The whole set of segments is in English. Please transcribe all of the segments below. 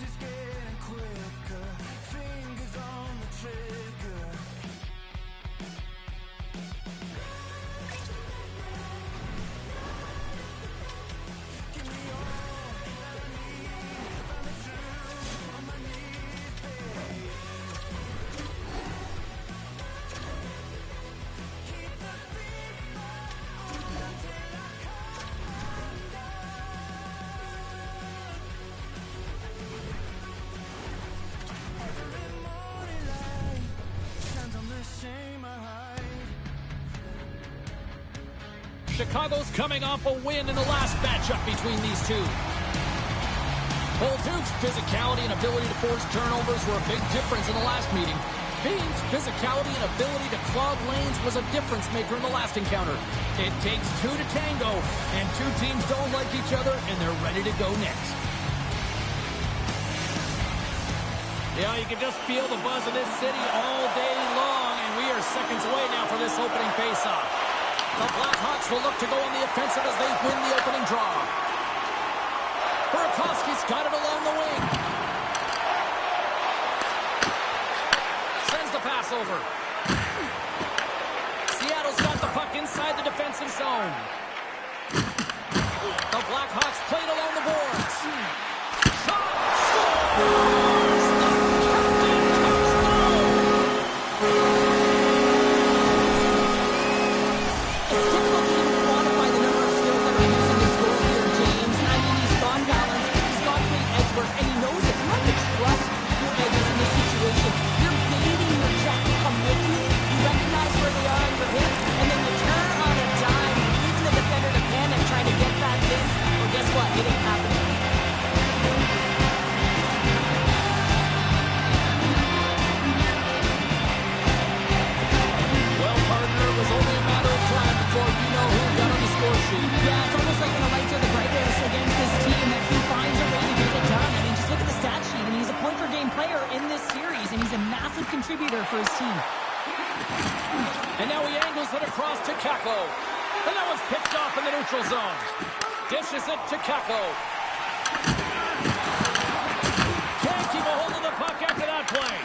is getting quicker, fingers on the trigger. Give me all that I need, find the truth on my knees, baby. Keep the fever on until I come undone. Every morning light shines on the shame I hide. Chicago's coming off a win in the last matchup between these two. Bolduc's physicality and ability to force turnovers were a big difference in the last meeting. Bean's physicality and ability to clog lanes was a difference maker in the last encounter. It takes two to tango, and two teams don't like each other, and they're ready to go next. Yeah, you can just feel the buzz of this city all day long, and we are seconds away now for this opening faceoff. The Blackhawks will look to go on the offensive as they win the opening draw. Burakovsky's got it along the wing. Sends the pass over. Seattle's got the puck inside the defensive zone. The Blackhawks played along the boards. Shot! Scores! The captain comes through! It's difficult to even quantify the number of skills that are used in this goal here, James. I mean, he's got balance, he's got great edge work, and he knows it. You have to trust your edges in this situation. You're baiting your check to come with you. You recognize where they are on your hip, and then you turn on a dime, leaving the defender to panic, trying to get back in. Well, guess what? It ain't happening. Well, partner, it was only a matter of time before you know who got on the score sheet. Yeah, it's almost like when the lights are the brightest against this team that he finds a way to get it done. I mean, just look at the stat sheet. I mean, he's a point-per-game player in this series, and he's a massive contributor for his team. And now he angles it across to Kakko. And that one's picked off in the neutral zone. Dishes it to Kakko. Can't keep a hold of the puck after that play.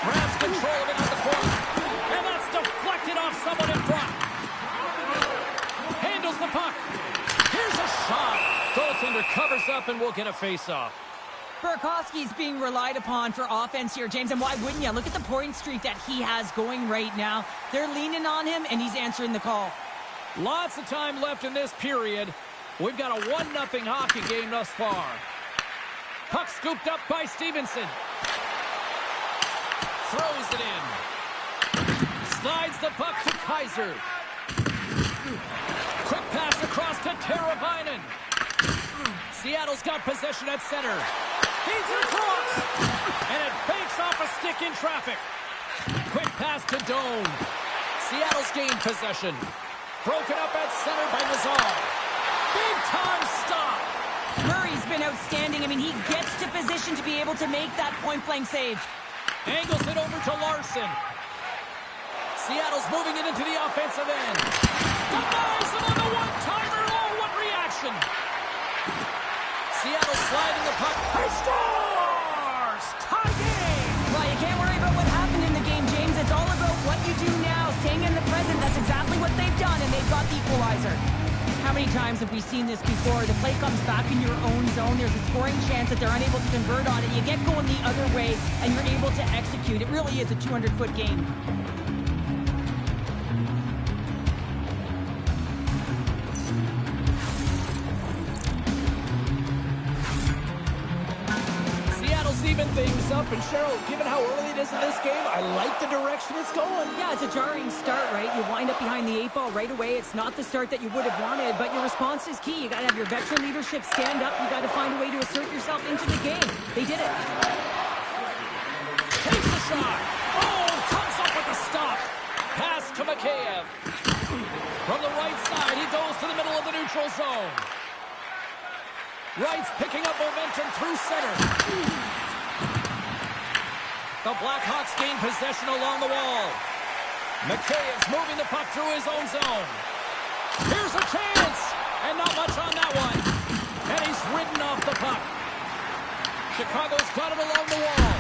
Grabs control of it at the point. And that's deflected off someone in front. Handles the puck. Here's a shot. Goaltender covers up and we'll get a face-off. Burakovsky's being relied upon for offense here, James, and why wouldn't you? Look at the point streak that he has going right now. They're leaning on him, and he's answering the call. Lots of time left in this period. We've got a 1-0 hockey game thus far. Puck scooped up by Stevenson. Throws it in. Slides the puck to Kaiser. Quick pass across to Teravainen. Seattle's got possession at center. Feeds it across. And it banks off a stick in traffic. Quick pass to Doan. Seattle's gained possession. Broken up at center by Nazar. Big time stop. Murray's been outstanding. I mean, he gets to position to be able to make that point-blank save. Angles it over to Larson. Seattle's moving it into the offensive end. Denies him on the one-timer. Oh, what reaction. Seattle sliding the puck. He scores! Tie game! Well, you can't worry about what happened in the game, James. It's all about what you do now. Staying in the present, that's exactly what they've done, and they've got the equalizer. How many times have we seen this before? The play comes back in your own zone. There's a scoring chance that they're unable to convert on it. You get going the other way, and you're able to execute. It really is a 200-foot game. Even things up, and Cheryl, given how early it is in this game, I like the direction it's going. Yeah, it's a jarring start, right? You wind up behind the 8 ball right away. It's not the start that you would have wanted, but your response is key. You got to have your veteran leadership stand up. You got to find a way to assert yourself into the game. They did it. Takes the shot. Oh, comes up with a stop. Pass to Mikheyev. From the right side, he goes to the middle of the neutral zone. Wright's picking up momentum through center. The Blackhawks gain possession along the wall. Mikheyev's moving the puck through his own zone. Here's a chance! And not much on that one. And he's ridden off the puck. Chicago's got it along the wall.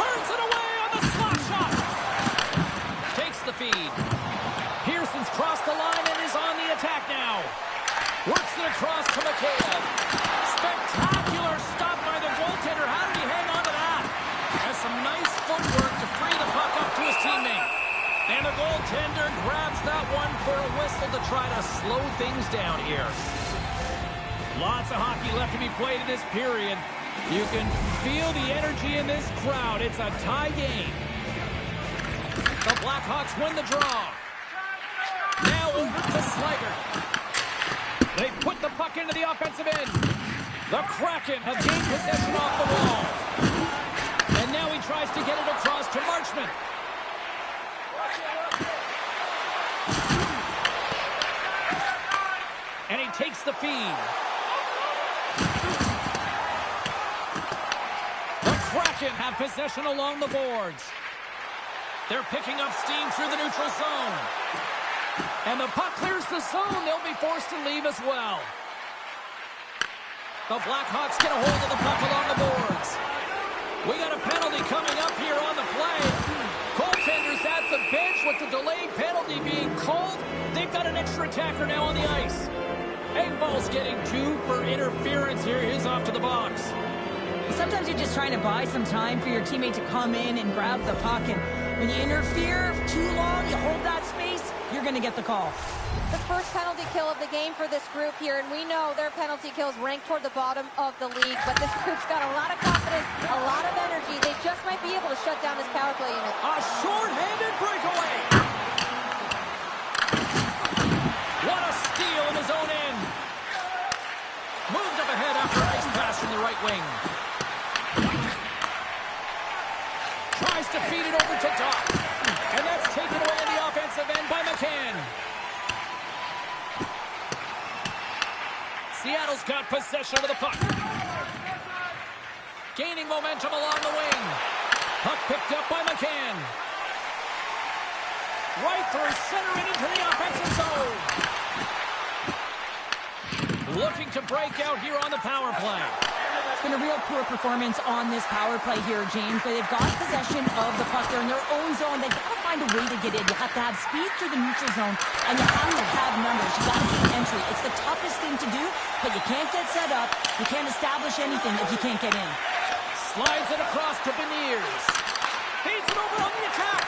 Turns it away on the slap shot. Takes the feed. Pearson's crossed the line and is on the attack now. Works it across to McCabe. Spectacular stop by the goaltender. How did he hang on to that? Has some nice footwork to free the puck up to his teammate. And the goaltender grabs that one for a whistle to try to slow things down here. Lots of hockey left to be played in this period. You can feel the energy in this crowd. It's a tie game. The Blackhawks win the draw. Now over to Slager. They put the puck into the offensive end. The Kraken have gained possession off the wall. And now he tries to get it across to Marchment. And he takes the feed. The Kraken have possession along the boards. They're picking up steam through the neutral zone. And the puck clears the zone. They'll be forced to leave as well. The Blackhawks get a hold of the puck along the boards. We got a penalty coming up here on the play. Goaltender's at the bench with the delayed penalty being called. They've got an extra attacker now on the ice. Engvall's getting 2 for interference here. He's off to the box. Sometimes you're just trying to buy some time for your teammate to come in and grab the puck. And when you interfere too long, you hold that space, you're going to get the call. The first penalty kill of the game for this group here, and we know their penalty kills rank toward the bottom of the league, but this group's got a lot of confidence, a lot of energy. They just might be able to shut down this power play unit. A short-handed breakaway. What a steal in his own end. Moved up ahead after a nice pass from the right wing. Tries to feed it over to Doc. And that's taken away in the offensive end by McCann. Seattle's got possession of the puck. Gaining momentum along the wing. Puck picked up by McCann. Right through center and into the offensive zone. Looking to break out here on the power play. It's been a real poor performance on this power play here, James, but they've got possession of the puck. They're in their own zone. They've got to find a way to get in. You have to have speed through the neutral zone, and you have to have numbers. You got to get entry. It's the toughest thing to do, but you can't get set up. You can't establish anything if you can't get in. Slides it across to Beniers. Feeds it over on the attack.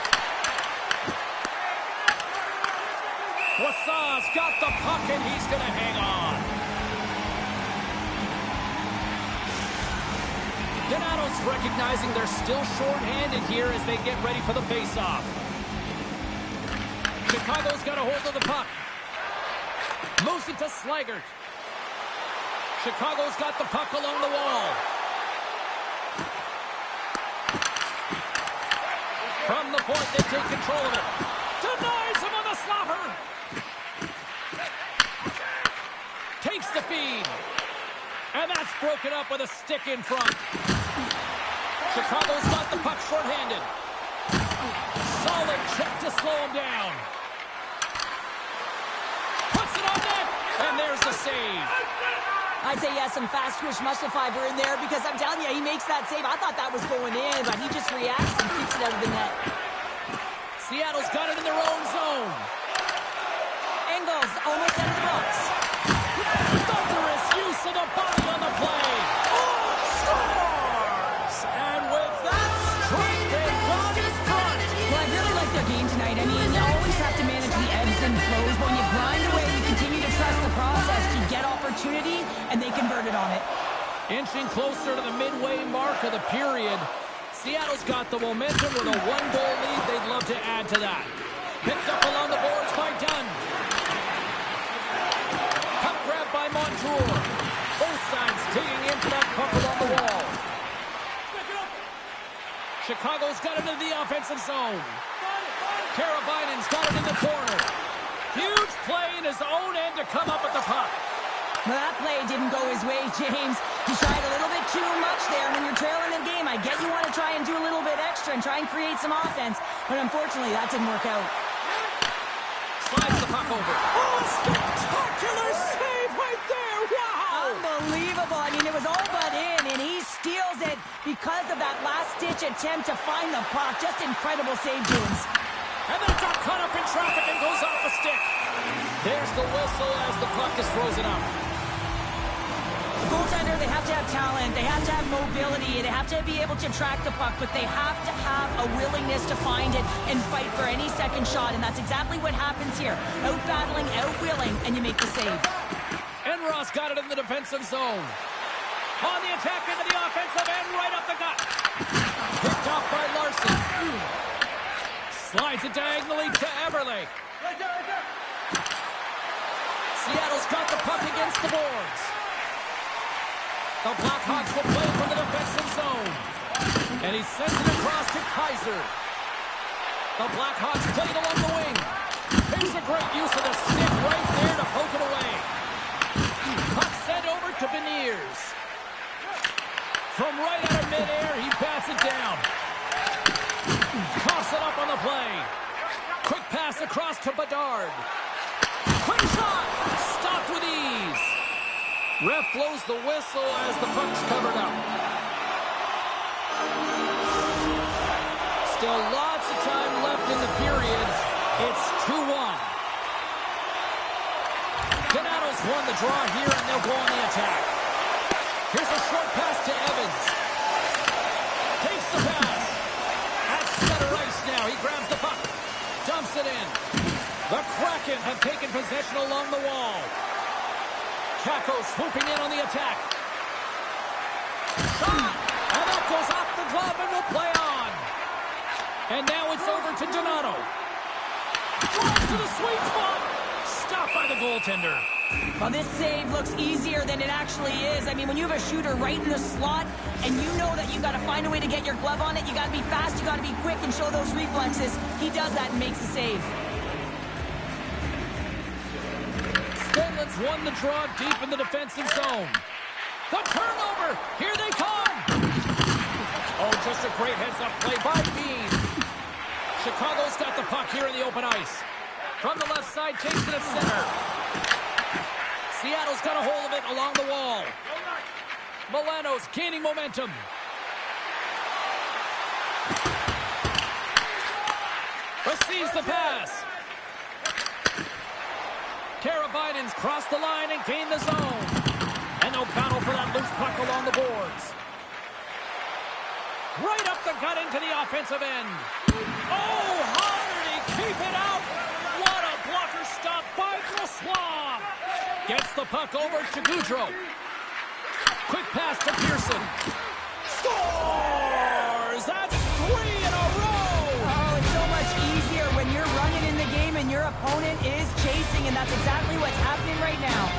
Wassau's got the puck, and he's going to hang on. Donato's recognizing they're still short-handed here as they get ready for the face-off. Chicago's got a hold of the puck. Moves it to Slaggert. Chicago's got the puck along the wall. From the point, they take control of it. Denies him on the slapper. Takes the feed. And that's broken up with a stick in front. Chicago's got the puck short-handed. Solid check to slow him down. Puts it on net, and there's the save. I'd say, yeah, some fast twitch muscle fiber in there because I'm telling you, he makes that save. I thought that was going in, but he just reacts and keeps it out of the net. Seattle's got it in their own zone. Engvall's almost out of the box. Thunderous use of the body on the play. Oh, scores! And with that strike, they've gone in front. Well, I really like their game tonight. I mean, you always have to manage the ebbs and flows. But when you grind away, you continue to trust the process. You get opportunity, and they converted on it. Inching closer to the midway mark of the period. Seattle's got the momentum with a one-goal lead. They'd love to add to that. Picked up along the boards by Dunn. Puck grab by Montour. Both sides digging into that puck along the wall. Chicago's got it into the offensive zone. Teravainen's got it in the corner. Huge play in his own end to come up with the puck. Well, that play didn't go his way, James. He tried a little bit too much there. When you're trailing the game, I get you want to try and do a little bit extra and try and create some offense. But unfortunately, that didn't work out. Slides the puck over. Oh, spectacular save right there. Wow. Unbelievable. I mean, it was all but in, and he steals foolish attempt to find the puck. Just incredible save, James. And then it got caught up in traffic and goes off the stick. There's the whistle as the puck is frozen up. The goaltender, they have to have talent, they have to have mobility, they have to be able to track the puck, but they have to have a willingness to find it and fight for any second shot, and that's exactly what happens here. Out-battling, out-willing, and you make the save. And Ross got it in the defensive zone. On the attack into the offensive end, right up the gut. Picked off by Larson. Slides it diagonally to Eberle. Seattle's got the puck against the boards. The Blackhawks will play from the defensive zone. And he sends it across to Kaiser. The Blackhawks play it along the wing. Here's a great use of the stick right there to poke it away. Puck sent over to Beniers. From right out of midair, he bats it down. Toss it up on the play. Quick pass across to Bedard. Quick shot! Stopped with ease. Ref blows the whistle as the puck's covered up. Still lots of time left in the period. It's 2-1. Donato's won the draw here, and they'll go on the attack. Here's a short pass to Evans. Takes the pass. At center ice now. He grabs the puck. Dumps it in. The Kraken have taken possession along the wall. Kako swooping in on the attack. Shot! And that goes off the glove and will play on. And now it's over to Donato. Drives to the sweet spot. Stopped by the goaltender. Well, this save looks easier than it actually is. I mean, when you have a shooter right in the slot and you know that you got to find a way to get your glove on it, you got to be fast, you got to be quick and show those reflexes. He does that and makes the save. Stenlin's won the draw deep in the defensive zone. The turnover! Here they come! Oh, just a great heads-up play by Bean. Chicago's got the puck here in the open ice. From the left side, takes it at center. Seattle's got a hold of it along the wall. Milano's gaining momentum. Receives the pass. Teravainen's crossed the line and gained the zone. And they'll battle for that loose puck along the boards. Right up the gut into the offensive end. Oh, how did he keep it out? What a blocker stop by Brossoit. Gets the puck over to Goudreau. Quick pass to Pearson. Scores! That's 3 in a row! Oh, it's so much easier when you're running in the game and your opponent is chasing, and that's exactly what's happening right now.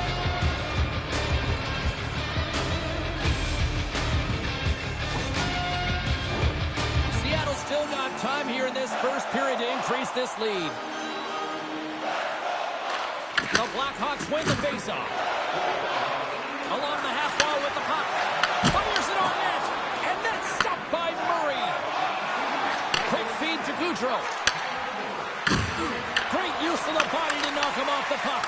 Seattle's still got time here in this first period to increase this lead. The Blackhawks win the faceoff. Along the half wall with the puck. Fires it on net. And then stopped by Murray. Quick feed to Goudreau. Great use of the body to knock him off the puck.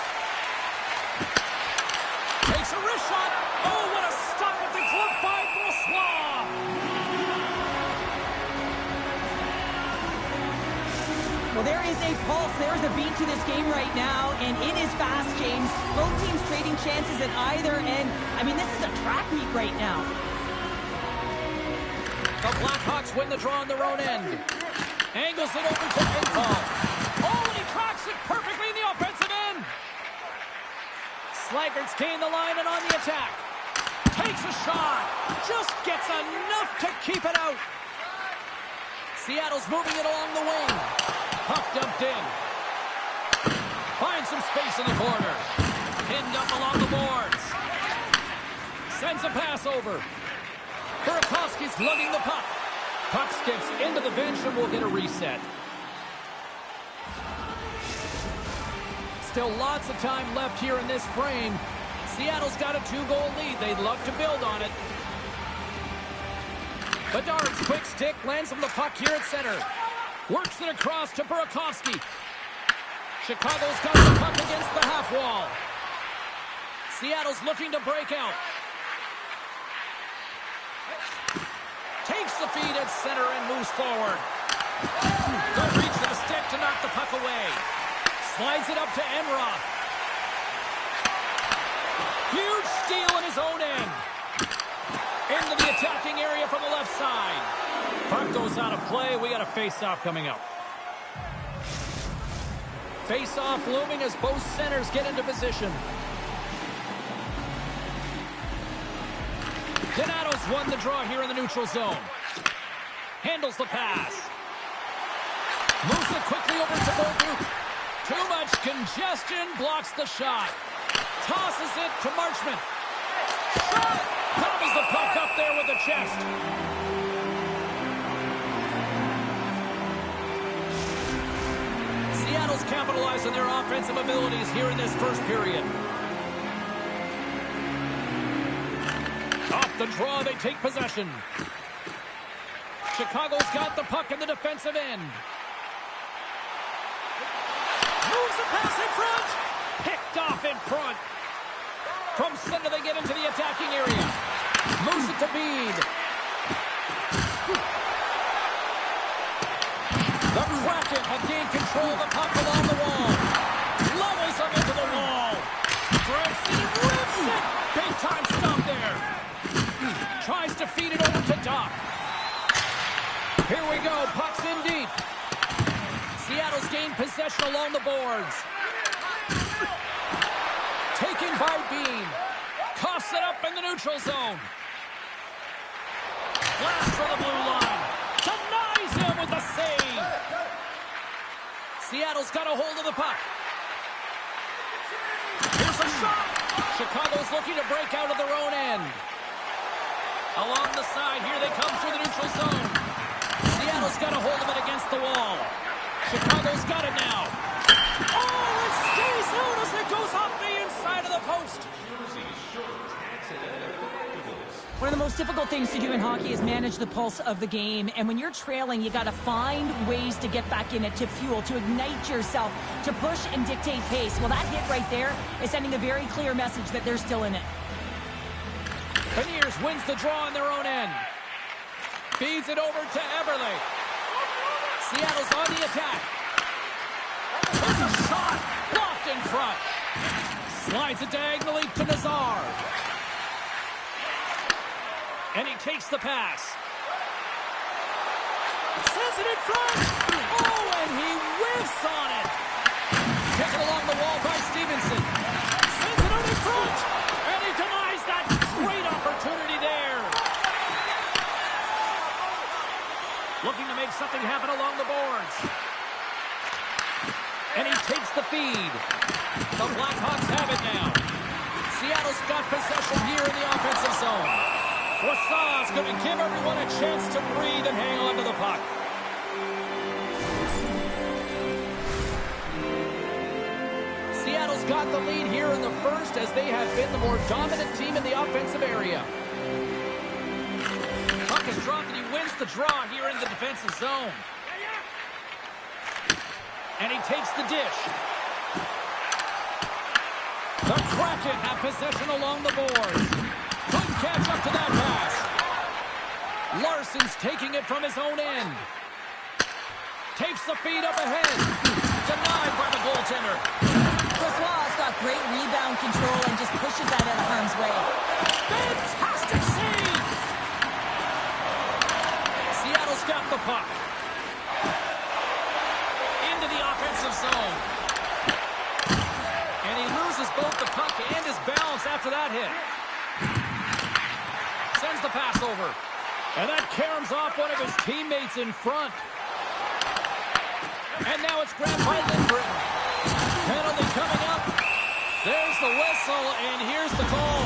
Takes a wrist shot. Oh, what a stop with the glove by Brossoit. Well, there is a pulse, there is a beat to this game right now, and it is fast, James. Both teams trading chances at either end. I mean, this is a track meet right now. The Blackhawks win the draw on their own end. Angles it over to Engvall. Oh, and he tracks it perfectly in the offensive end. Slagert's gained the line and on the attack. Takes a shot. Just gets enough to keep it out. Seattle's moving it along the wing. Puck dumped in. Finds some space in the corner. Pinned up along the boards. Sends a pass over. Burakovsky's lugging the puck. Puck skips into the bench and will get a reset. Still lots of time left here in this frame. Seattle's got a 2-goal lead. They'd love to build on it. Bedard's quick stick lands him the puck here at center. Works it across to Burakovsky. Chicago's got the puck against the half wall. Seattle's looking to break out. Takes the feed at center and moves forward. Good reach for the stick to knock the puck away. Slides it up to Enroth. Huge steal in his own end. Into the attacking area from the left side. Puck goes out of play. We got a face-off coming up. Face-off looming as both centers get into position. Donato's won the draw here in the neutral zone. Handles the pass. Moves it quickly over to Bolduc. Too much congestion, blocks the shot. Tosses it to Marchment. Shot! Cobbles the puck up there with the chest. Seattle's capitalized on their offensive abilities here in this first period. Off the draw, they take possession. Chicago's got the puck in the defensive end. Moves the pass in front. Picked off in front. From center, they get into the attacking area. Moves it to Bede. The Kraken have gained control of the puck along the wall. Levels him into the wall. Grips it and rips it. Big time stop there. Tries to feed it over to Doc. Here we go. Puck's in deep. Seattle's gained possession along the boards. Taken by Bean. Coughs it up in the neutral zone. Blast for the blue line. Denies him with the save. Seattle's got a hold of the puck. Here's a shot. Chicago's looking to break out of their own end. Along the side, here they come through the neutral zone. Seattle's got a hold of it against the wall. Chicago's got it now. Oh, it stays out as it goes off the inside of the post. One of the most difficult things to do in hockey is manage the pulse of the game. And when you're trailing, you got to find ways to get back in it, to fuel, to ignite yourself, to push and dictate pace. Well, that hit right there is sending a very clear message that they're still in it. Beniers wins the draw on their own end. Feeds it over to Eberle. Seattle's on the attack. There's a shot. Blocked in front. Slides it diagonally to Nazar. And he takes the pass. Sends it in front. Oh, and he whiffs on it. Taken along the wall by Stevenson. Sends it out in front. And he denies that great opportunity there. Looking to make something happen along the boards. And he takes the feed. The Blackhawks have it now. Seattle's got possession here in the offensive zone. Wassau's going to give everyone a chance to breathe and hang on to the puck. Seattle's got the lead here in the first as they have been the more dominant team in the offensive area. Puck is dropped and he wins the draw here in the defensive zone. And he takes the dish. The Kraken have possession along the boards. Couldn't catch up to that pass. Larson's taking it from his own end. Takes the feed up ahead. Denied by the goaltender. Brossoit's got great rebound control and just pushes that out of harm's way. Fantastic save! Seattle's got the puck. Into the offensive zone. And he loses both the puck and his balance after that hit. Sends the pass over. And that caroms off one of his teammates in front. And now it's grabbed by Lindgren. Penalty coming up. There's the whistle, and here's the call.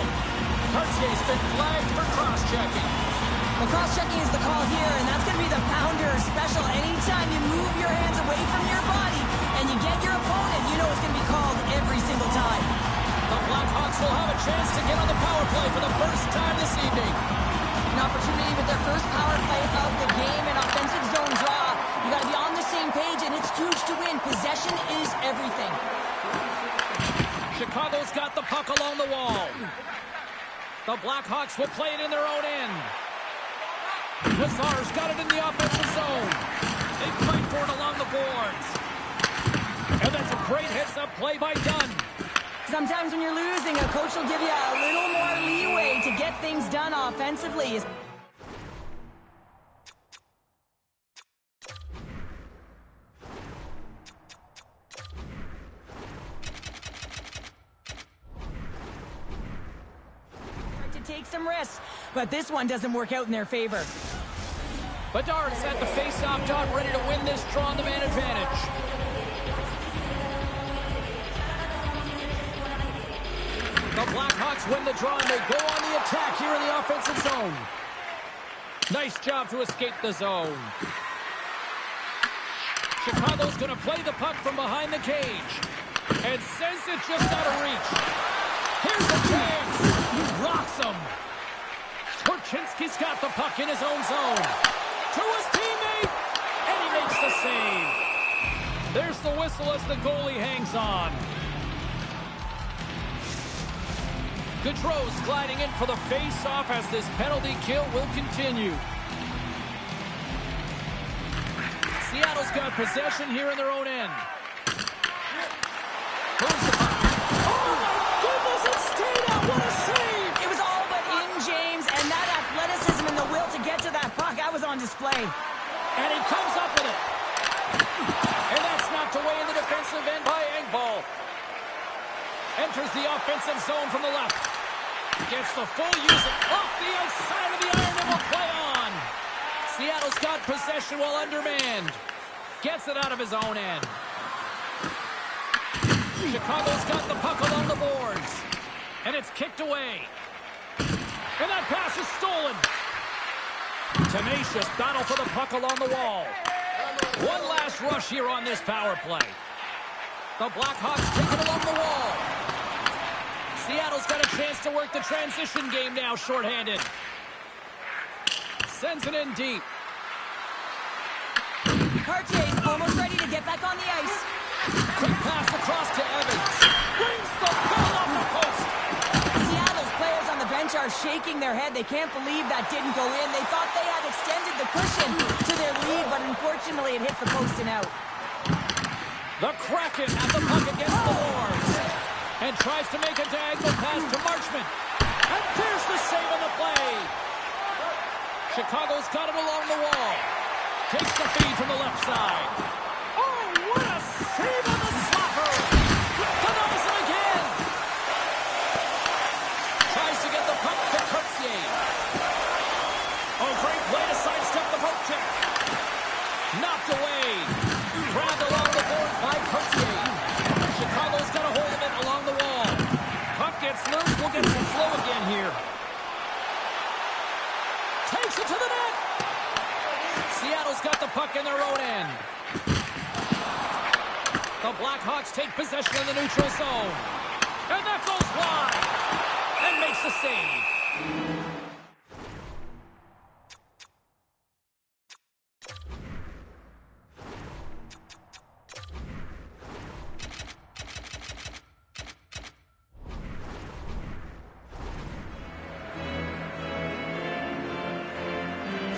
Cartier's been flagged for cross-checking. Well, cross-checking is the call here, and that's going to be the Pounder special. Anytime you move your hands away from your body and you get your opponent, you know it's going to be called every single time. The Blackhawks will have a chance to get on the power play for the first time this evening. An opportunity with their first power play of the game, an offensive zone draw. You got to be on the same page, and it's huge to win. Possession is everything. Chicago's got the puck along the wall. The Blackhawks will play it in their own end. Lazar's got it in the offensive zone. They fight for it along the boards. And that's a great heads-up play by Dunn. Sometimes when you're losing, a coach will give you a little more leeway to get things done offensively. To take some risks, but this one doesn't work out in their favor. Bedard's at the face-off dot, ready to win this draw on the man advantage. The Blackhawks win the draw, and they go on the attack here in the offensive zone. Nice job to escape the zone. Chicago's going to play the puck from behind the cage and sends it just out of reach. Here's a chance. He rocks him. Korchinski's got the puck in his own zone. To his teammate, and he makes the save. There's the whistle as the goalie hangs on. Gaudreau's gliding in for the face-off as this penalty kill will continue. Seattle's got possession here in their own end. Moves the puck. Oh my goodness, it stayed out. What a save! It was all but in, James, and that athleticism and the will to get to that puck, that was on display. And he comes up with it. And that's knocked away in the defensive end by Engvall. Enters the offensive zone from the left. Gets the full use off the outside of the iron and will play on. Seattle's got possession while undermanned. Gets it out of his own end. Chicago's got the puck along the boards. And it's kicked away. And that pass is stolen. Tenacious battle for the puck along the wall. One last rush here on this power play. The Blackhawks take it along the wall. Seattle's got a chance to work the transition game now, shorthanded. Sends it in deep. Cartier's almost ready to get back on the ice. Quick pass across to Evans. Brings the ball off the post. Seattle's players on the bench are shaking their head. They can't believe that didn't go in. They thought they had extended the cushion to their lead, but unfortunately it hits the post and out. The Kraken have the puck against the boards. And tries to make a diagonal pass to Marchment. And there's the save on the play. Chicago's got it along the wall. Takes the feed from the left side. Oh, what a save on the slapper. Denies him again. Tries to get the puck to Courtier. Oh, great play to sidestep the poke check. Knocked away. Grabbed along the boards by Courtier. Chicago's got a hold of it along the wall. Puck gets loose. We'll get some flow again here. Takes it to the net. Seattle's got the puck in their own end. The Blackhawks take possession in the neutral zone. And that goes wide. And makes the save.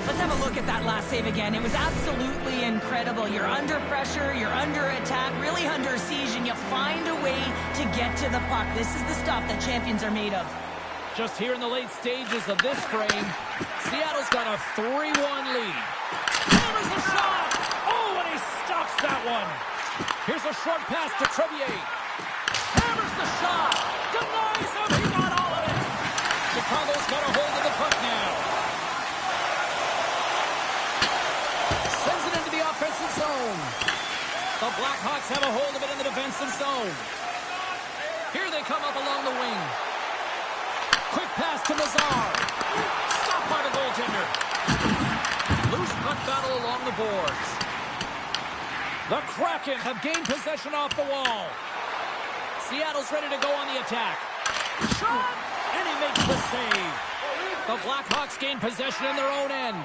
Let's have a look at that last save again. It was absolutely incredible. You're under pressure, you're under attack, really under siege, and you find a way to get to the puck. This is the stuff that champions are made of. Just here in the late stages of this frame, Seattle's got a 3-1 lead. Hammers a shot! Oh, and he stops that one. Here's a short pass to Crevier. Hammers the shot! Denies him! He got all of it! Chicago's got a hold of the puck now. Sends it into the offensive zone. The Blackhawks have a hold of it in the defensive zone. Here they come up along the wing. Quick pass to Lazar. Stopped by the goaltender. Loose puck battle along the boards. The Kraken have gained possession off the wall. Seattle's ready to go on the attack. Shot! And he makes the save. The Blackhawks gain possession in their own end.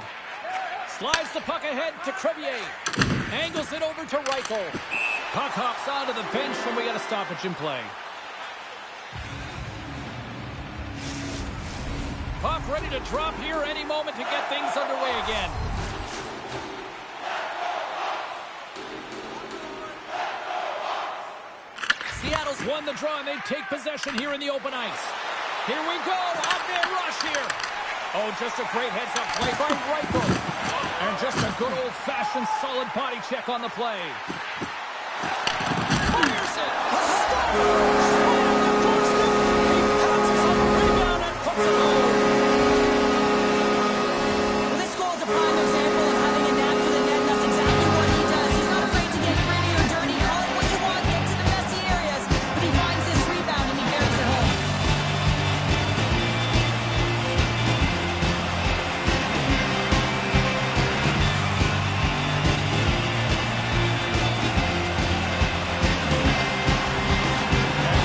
Slides the puck ahead to Crevier. Angles it over to Reichel. Puck hops onto the bench when we got a stoppage in play. Puck ready to drop here any moment to get things underway again. Seattle's won the draw, and they take possession here in the open ice. Here we go. Odd-man rush here. Oh, just a great heads-up play by Reichel. And just a good old-fashioned solid body check on the play. Fires it. Scores! He pounces on the rebound and puts it home. Well, this goal is a prime example of having a knack for the net. That's exactly what he does. He's not afraid to get gritty or dirty. Call it what you want. Get to the messy areas. But he finds this rebound and he carries it home.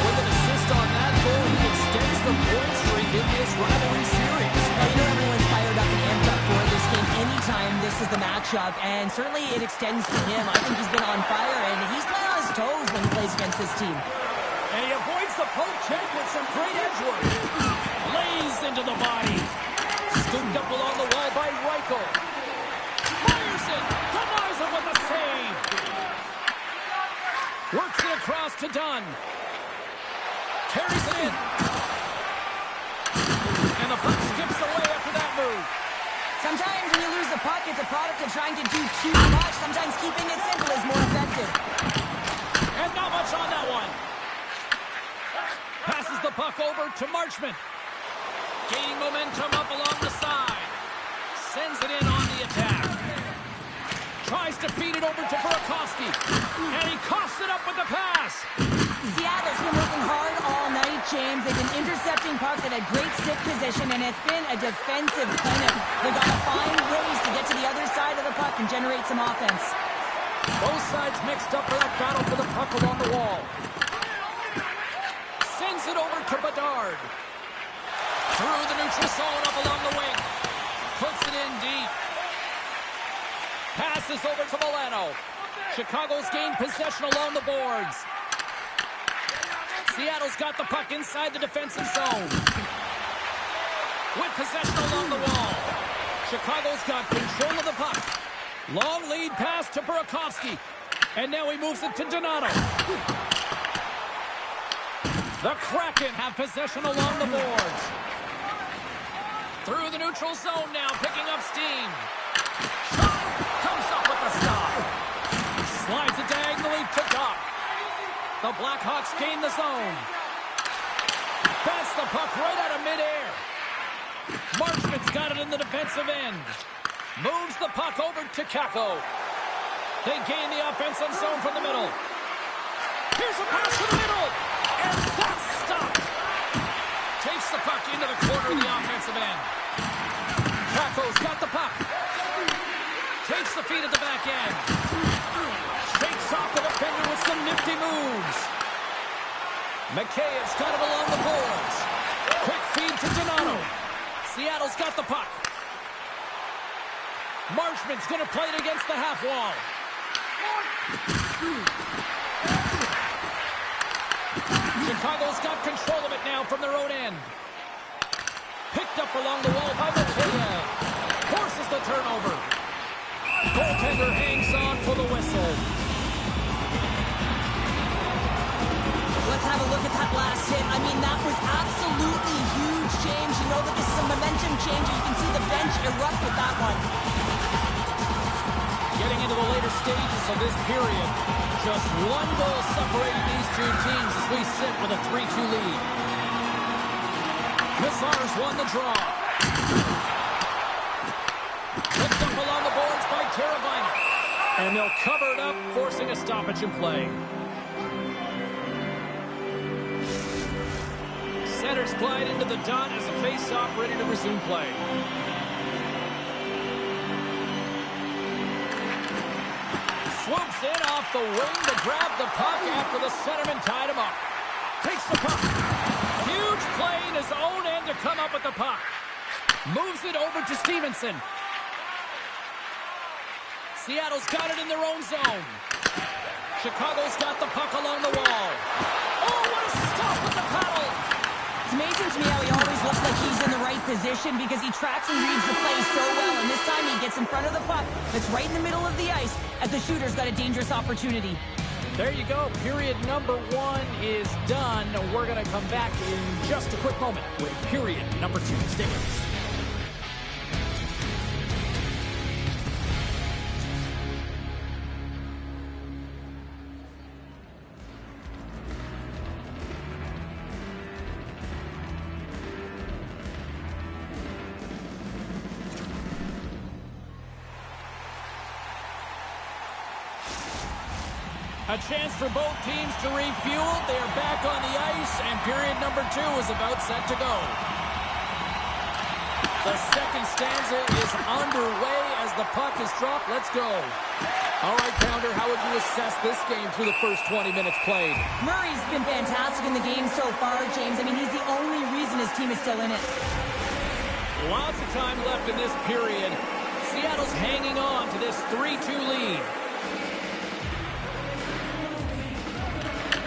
With an assist on that goal, he extends the point streak in this rivalry series. Now, you know everyone's fired up and amped up for this game anytime this is the matchup, and certainly it extends to him. I think he's been on fire, and he's playing on his toes when he plays against this team. And he avoids the poke check with some great edge work. Lays into the body. Scooped up along the wall by Reichel. Fires it. Denies it with a save. Works it across to Dunn. Carries it in. And the puck skips away after that move. Sometimes when you lose the puck, it's a product of trying to do too much. Sometimes keeping it simple is more effective. And not much on that one. Passes the puck over to Marchment. Gaining momentum up along the side. Sends it in on the attack. Tries to feed it over to Burakovsky. And he coughs it up with the pass. Seattle's been working hard all night, James. They've been intercepting pucks at a great stick position, and it's been a defensive clinic. They've got to find ways to get to the other side of the puck and generate some offense. Both sides mixed up for that battle for the puck along the wall. Sends it over to Bedard. Through the neutral zone up along the wing. Puts it in deep. Passes over to Milano. Chicago's gained possession along the boards. Seattle's got the puck inside the defensive zone. With possession along the wall. Chicago's got control of the puck. Long lead pass to Burakovsky. And now he moves it to Donato. The Kraken have possession along the boards. Through the neutral zone now, picking up steam. Shot comes up with the stop. Slides it diagonally to Doc. The Blackhawks gain the zone. Bats the puck right out of midair. Marchment's got it in the defensive end. Moves the puck over to Kako. They gain the offensive zone from the middle. Here's a pass to the middle. And that's stopped. Takes the puck into the corner of the offensive end. Kako's got the puck. Takes the feed at the back end. Shakes off the defender with some nifty moves. McKay's got it along the boards. Quick feed to Donato. Seattle's got the puck. Marchment's going to play it against the half wall. Chicago's got control of it now from their own end. Picked up along the wall by Mikheyev. Forces the turnover. Goaltender hangs on for the whistle. Let's have a look at that last hit. I mean, that was absolutely huge, James. You know that this is a momentum changer. You can see the bench erupt with that one. Getting into the later stages of this period. Just one goal separating these two teams as we sit with a 3-2 lead. Hussars won the draw. Picked up along the boards by Teravainen. And they'll cover it up, forcing a stoppage in play. Centers glide into the dot as a face-off ready to resume play. Swoops in off the wing to grab the puck after the centerman tied him up. Takes the puck. Huge play in his own end to come up with the puck. Moves it over to Stevenson. Seattle's got it in their own zone. Chicago's got the puck along the wall. Oh, what a stop with the paddle! It's amazing to me how he always looks like he's in the right position because he tracks and reads the play so well. And this time he gets in front of the puck that's right in the middle of the ice as the shooter's got a dangerous opportunity. There you go. Period number 1 is done. We're going to come back in just a quick moment with period number 2. Stay with us. A chance for both teams to refuel. They are back on the ice, and period number 2 is about set to go. The second stanza is underway as the puck is dropped. Let's go. All right, Pounder, how would you assess this game through the first 20 minutes played? Murray's been fantastic in the game so far, James. I mean, he's the only reason his team is still in it. Lots of time left in this period. Seattle's hanging on to this 3-2 lead.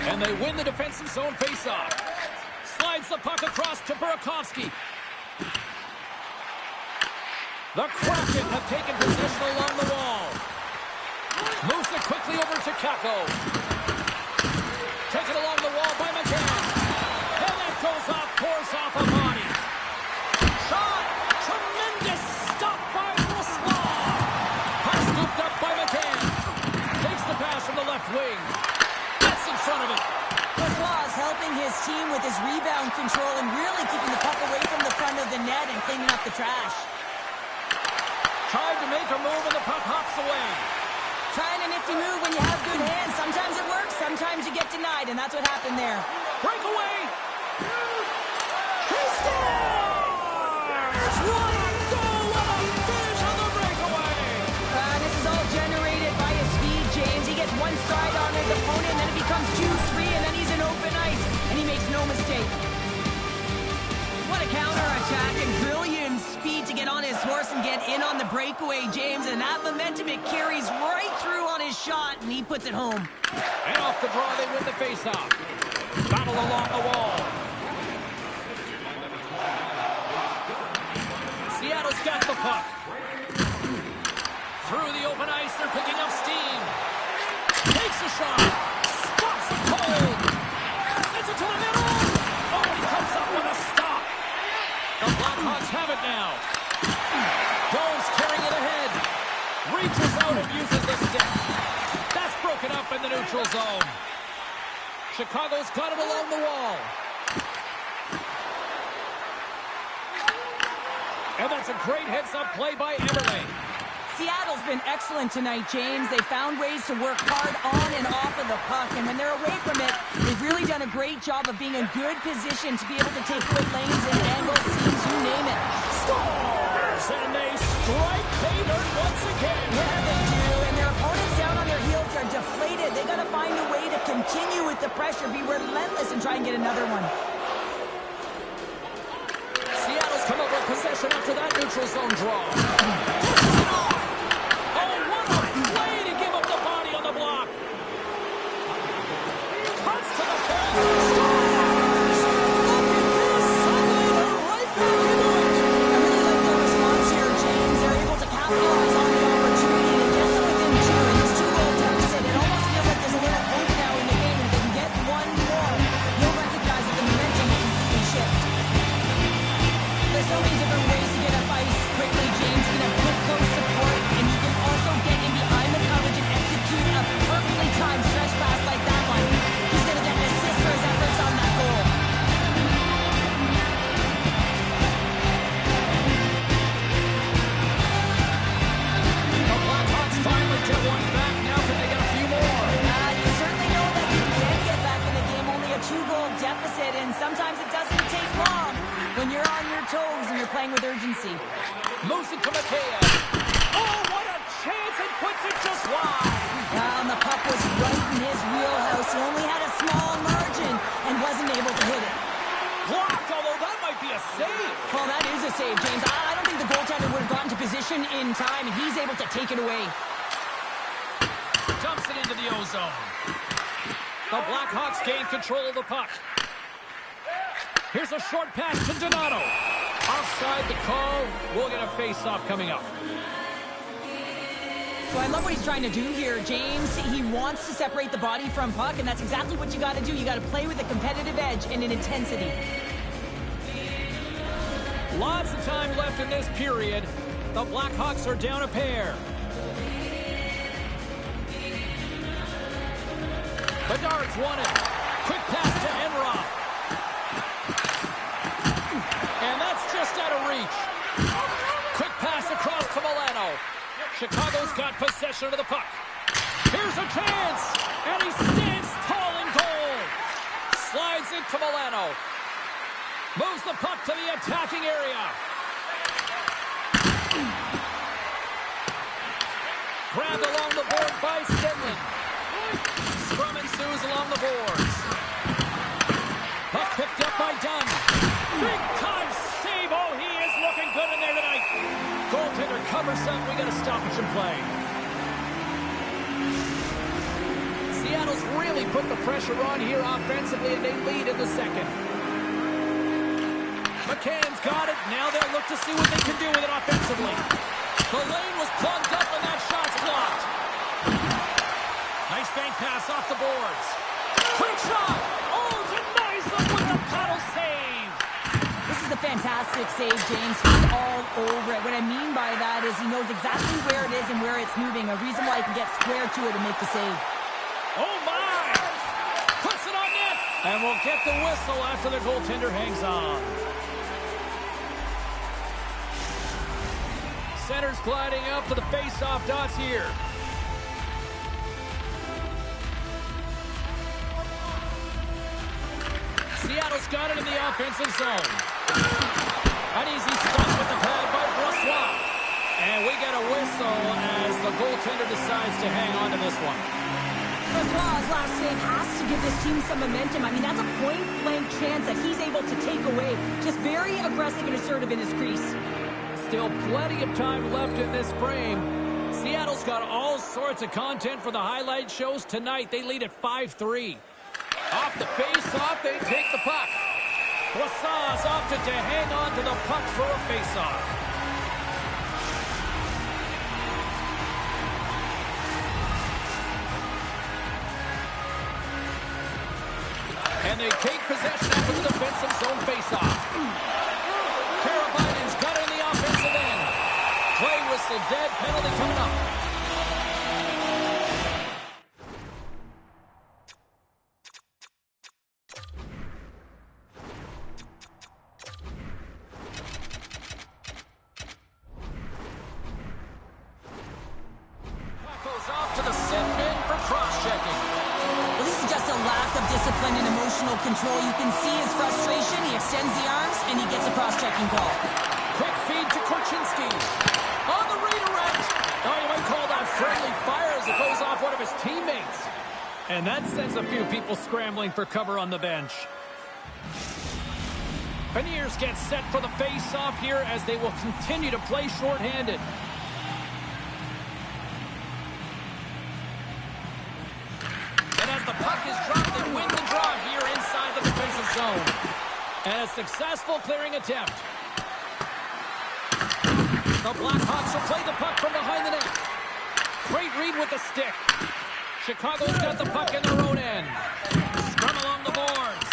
And they win the defensive zone faceoff. Slides the puck across to Burakovsky. The Kraken have taken possession along the wall. Moves it quickly over to Kako. Taken along the wall by McCann. And that goes off, pours off a body. Shot! Tremendous stop by Brossois. Puck scooped up by McCann. Takes the pass from the left wing. In front of it. Brossois helping his team with his rebound control and really keeping the puck away from the front of the net and cleaning up the trash. Tried to make a move and the puck hops away. Trying a nifty move when you have good hands. Sometimes it works, sometimes you get denied, and that's what happened there. Breakaway! He scores! What a goal! What a finish on the breakaway! This is all generated by his speed, James. He gets one stride on his opponent, and then it becomes 2-3, and then he's in open ice, and he makes no mistake. What a counter-attack and brilliant speed to get on his horse and get in on the breakaway, James, and that momentum, it carries right through on his shot, and he puts it home. And off the draw, they win the faceoff. Battle along the wall. Seattle's got the puck. Through the open ice, they're picking up steam. Takes a shot. Stops it cold. Sends it to the middle. Oh, he comes up with a stop. The Blackhawks have it now. Jones carrying it ahead. Reaches out and uses the stick. That's broken up in the neutral zone. Chicago's got it along the wall. And that's a great heads-up play by Everly. Seattle's been excellent tonight, James. They found ways to work hard on and off of the puck, and when they're away from it, they've really done a great job of being in good position to be able to take good lanes and angles, seams, you name it. Scores! And they strike pay dirt once again. Yeah, they do, and their opponents down on their heels are deflated. They got to find a way to continue with the pressure, be relentless, and try and get another one. Seattle's come up with possession after that neutral zone draw. Pushes it off. Oh, what a play to give up the body on the block. Cuts to the pass. Scores! Look at this. Suddenly they're right back into it. I really like their response here, James. They're able to capitalize on the opportunity and get to within two. In this two-goal deficit, it almost feels like there's a little hope now in the game. If they can get one more, you'll recognize that the momentum will completely shift. There's so many different ways to get up ice quickly, James. You can have good close support, and you can also get in behind the coverage and execute a perfectly timed stretch pass like that one. He's going to get an assist for his efforts on that goal. The Blackhawks finally get one back. Now can they get a few more? You certainly know that you can get back in the game, only a two-goal deficit, and sometimes it doesn't take long when you're on your toes and you're playing with urgency. Moves it to McKay. Oh, what a chance! And puts it just wide. And the puck was right in his wheelhouse. He only had a small margin and wasn't able to hit it. Blocked, although that might be a save. Well, that is a save, James. I don't think the goaltender would have gotten to position in time, and he's able to take it away. Dumps it into the O-zone. The Blackhawks gain control of the puck. Here's a short pass to Donato. Offside the call. We'll get a face-off coming up. So I love what he's trying to do here, James. He wants to separate the body from puck, and that's exactly what you got to do. You got to play with a competitive edge and an intensity. Lots of time left in this period. The Blackhawks are down a pair. Bedard's won it. Quick pass to Enroth. And that's just out of reach. Quick pass across to Milano. Chicago's got possession of the puck. Here's a chance. And he stands tall in goal. Slides into Milano. Moves the puck to the attacking area. Grabbed along the board by Stenlund. Scrum ensues along the boards. Puck picked up by Dunn. Big time save. Oh, he is looking good in there tonight. Goaltender covers up. We got a stoppage in play. Seattle's really put the pressure on here offensively, and they lead in the second. McCann's got it. Now they'll look to see what they can do with it offensively. The lane was plugged up, and that shot's blocked. Nice bank pass off the boards. Quick shot. Oh, denies them with a paddle save. This is a fantastic save, James. He's all over it. What I mean by that is he knows exactly where it is and where it's moving. A reason why he can get square to it and make the save. Oh, my. Puts it on net. And we'll get the whistle after the goaltender hangs on. Center's gliding up to the face-off dots here. Seattle's got it in the offensive zone. An easy stop with the pad by Brossoit. And we get a whistle as the goaltender decides to hang on to this one. Brossoit's last save has to give this team some momentum. I mean, that's a point-blank chance that he's able to take away. Just very aggressive and assertive in his crease. Still plenty of time left in this frame. Seattle's got all sorts of content for the highlight shows tonight. They lead at 5-3. Off the face-off, they take the puck. Brossoit's opted to hang on to the puck for a face-off. And they take possession after the defensive zone face-off. Teravainen's got it in the offensive end. Play whistle dead, penalty coming up. Goes off to the sin bin for cross-checking. Well, this is just a lack of discipline and emotional control. You can see his frustration. He extends the arms, and he gets a cross-checking call. Quick feed to Korchinski. On the redirect. Oh, you might call that friendly fire as it goes off one of his teammates. And that sends a few people scrambling for cover on the bench. Beniers gets set for the face-off here as they will continue to play shorthanded. And as the puck is dropped, they win the draw here inside the defensive zone. And a successful clearing attempt. The Blackhawks will play the puck from behind the net. Great read with the stick. Chicago's got the puck in their own end. Scrum along the boards.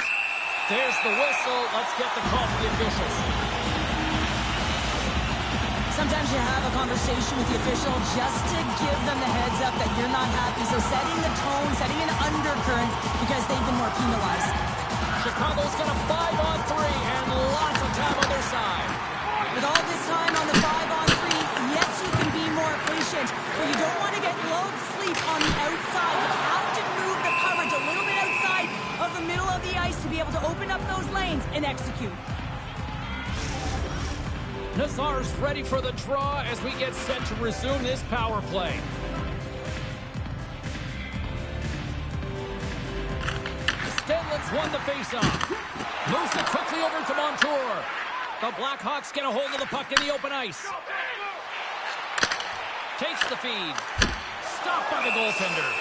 There's the whistle. Let's get the call to the officials. Sometimes you have a conversation with the official just to give them the heads up that you're not happy. So setting the tone, setting an undercurrent because they've been more penalized. Chicago's got a 5-on-3 and lots of time on their side. With all this time on the 5-on-3, yes, you can be more patient, but you don't want to get lulled to sleep on the outside. You have to move the coverage a little bit outside of the middle of the ice to be able to open up those lanes and execute. Nazar's ready for the draw as we get set to resume this power play. Stenlund's won the faceoff. Moves it quickly over to Montour. The Blackhawks get a hold of the puck in the open ice. Takes the feed. Stopped by the goaltender.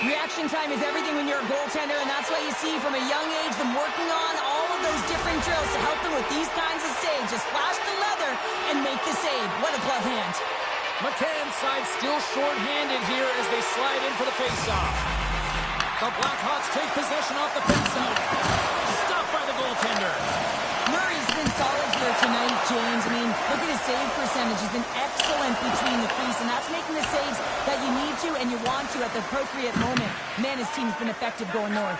Reaction time is everything when you're a goaltender, and that's what you see from a young age, them working on all of of those different drills to help them with these kinds of saves. Just flash the leather and make the save. What a glove hand. McCann's side still short-handed here as they slide in for the face-off. The Blackhawks take possession off the face-off. Stopped by the goaltender. Murray's been solid here tonight, James. I mean, look at his save percentage. He's been excellent between the crease, and that's making the saves that you need to and you want to at the appropriate moment. Man, his team's been effective going north.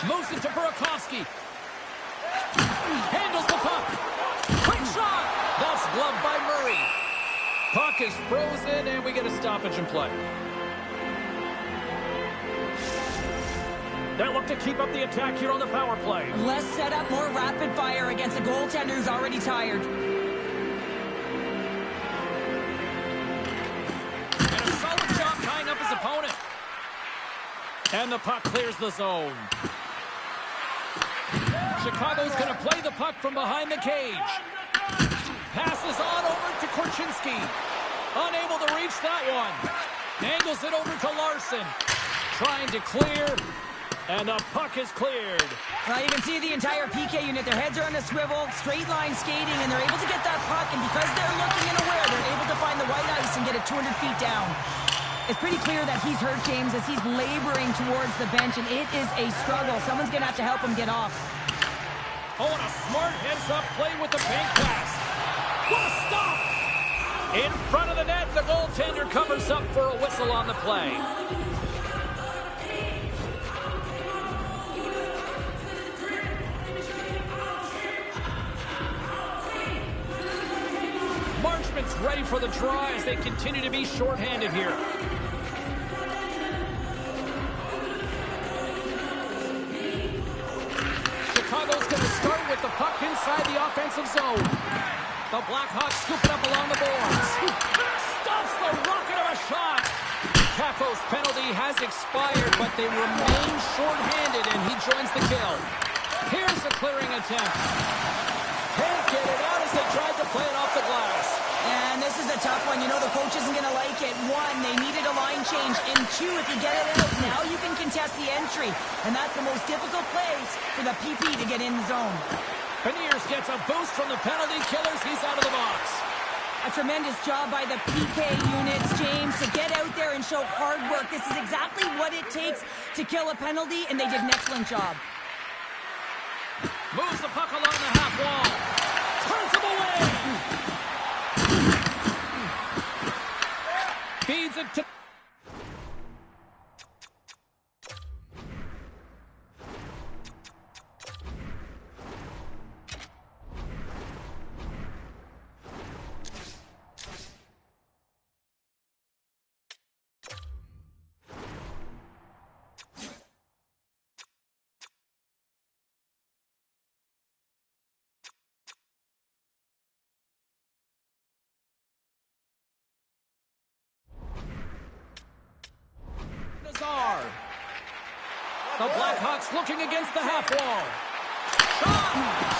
Moves it to Burakovsky. Handles the puck. Quick shot. That's gloved by Murray. Puck is frozen, and we get a stoppage in play. They look to keep up the attack here on the power play. Less setup, more rapid fire against a goaltender who's already tired. And a solid job tying up his opponent. And the puck clears the zone. Chicago's going to play the puck from behind the cage. Passes on over to Korchinski. Unable to reach that one. Angles it over to Larson. Trying to clear. And the puck is cleared. Well, you can see the entire PK unit. Their heads are on a swivel, straight line skating, and they're able to get that puck. And because they're looking and aware, they're able to find the white ice and get it 200 feet down. It's pretty clear that he's hurt, James, as he's laboring towards the bench, and it is a struggle. Someone's going to have to help him get off. Oh, and a smart heads-up play with the bank pass. What a stop! In front of the net, the goaltender covers up for a whistle on the play. Marchment's ready for the draw as they continue to be shorthanded here. Chicago's going to start with the puck inside the offensive zone. The Blackhawks scoop it up along the boards. Stops the rocket of a shot. Caco's penalty has expired, but they remain shorthanded, and he joins the kill. Here's a clearing attempt. Can't get it out as they tried to play it off the glass. And this is a tough one. You know the coach isn't going to like it. One, they needed a line change. And two, if you get it out, now you can contest the entry. And that's the most difficult place for the PP to get in the zone. Beniers gets a boost from the penalty killers. He's out of the box. A tremendous job by the PK units, James, to get out there and show hard work. This is exactly what it takes to kill a penalty, and they did an excellent job. Moves the puck along the half wall. Turns him away. Feeds it to... The Blackhawks looking against the half wall.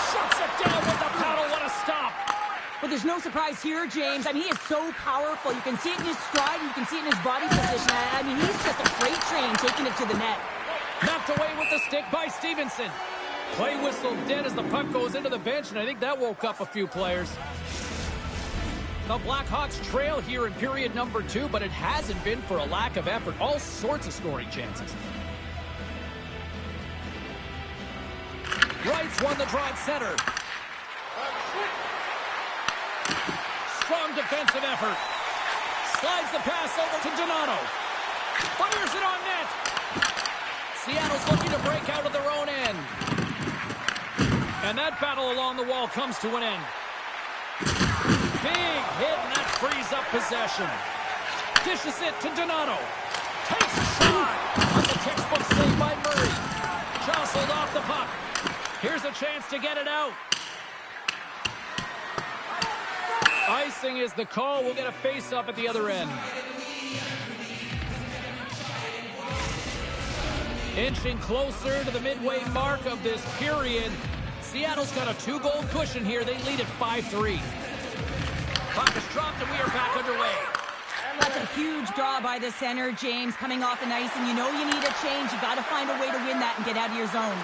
Shuts it down with the paddle. What a stop. But there's no surprise here, James. I mean, he is so powerful. You can see it in his stride, and you can see it in his body position. I mean, he's just a freight train taking it to the net. Knocked away with the stick by Stevenson. Play whistle dead as the puck goes into the bench, and I think that woke up a few players. The Blackhawks trail here in period number 2, but it hasn't been for a lack of effort. All sorts of scoring chances. Wright's won the draw at center. Strong defensive effort. Slides the pass over to Donato. Fires it on net. Seattle's looking to break out of their own end. And that battle along the wall comes to an end. Big hit, and that frees up possession. Dishes it to Donato. Takes a shot. On the textbook save by Murray. Jostled off the puck. Here's a chance to get it out. Icing is the call. We'll get a face-up at the other end. Inching closer to the midway mark of this period. Seattle's got a 2-goal cushion here. They lead at 5-3. Puck is dropped, and we are back underway. That's a huge draw by the center, James, coming off the ice, and you know you need a change. You got to find a way to win that and get out of your zone.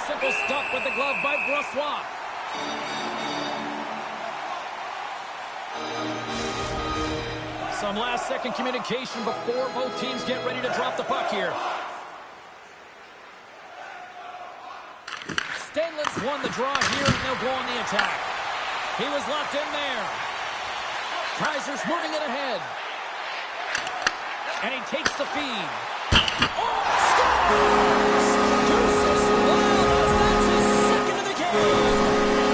simple stop with the glove by Brossoit. Some last-second communication before both teams get ready to drop the puck here. Stenlin's won the draw here, and they'll go on the attack. He was locked in there. Kaiser's moving it ahead. And he takes the feed. Oh, scores! Deuces Wild, that's his second of the game.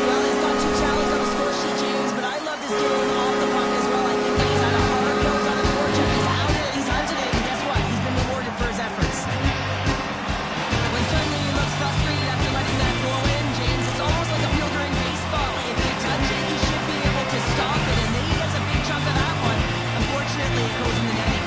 Well, he's got 2 challenges on the score sheet, James, but I love this game off the puck as well. I think that he's had a hard nose on his fortune. He's hunted it, and guess what? He's been rewarded for his efforts. When certainly he looks frustrated after letting that go in, James, it's almost like a fielder in baseball. If you touch it, you should be able to stop it, and then he gets a big chunk of that one. Unfortunately, it goes in the netting.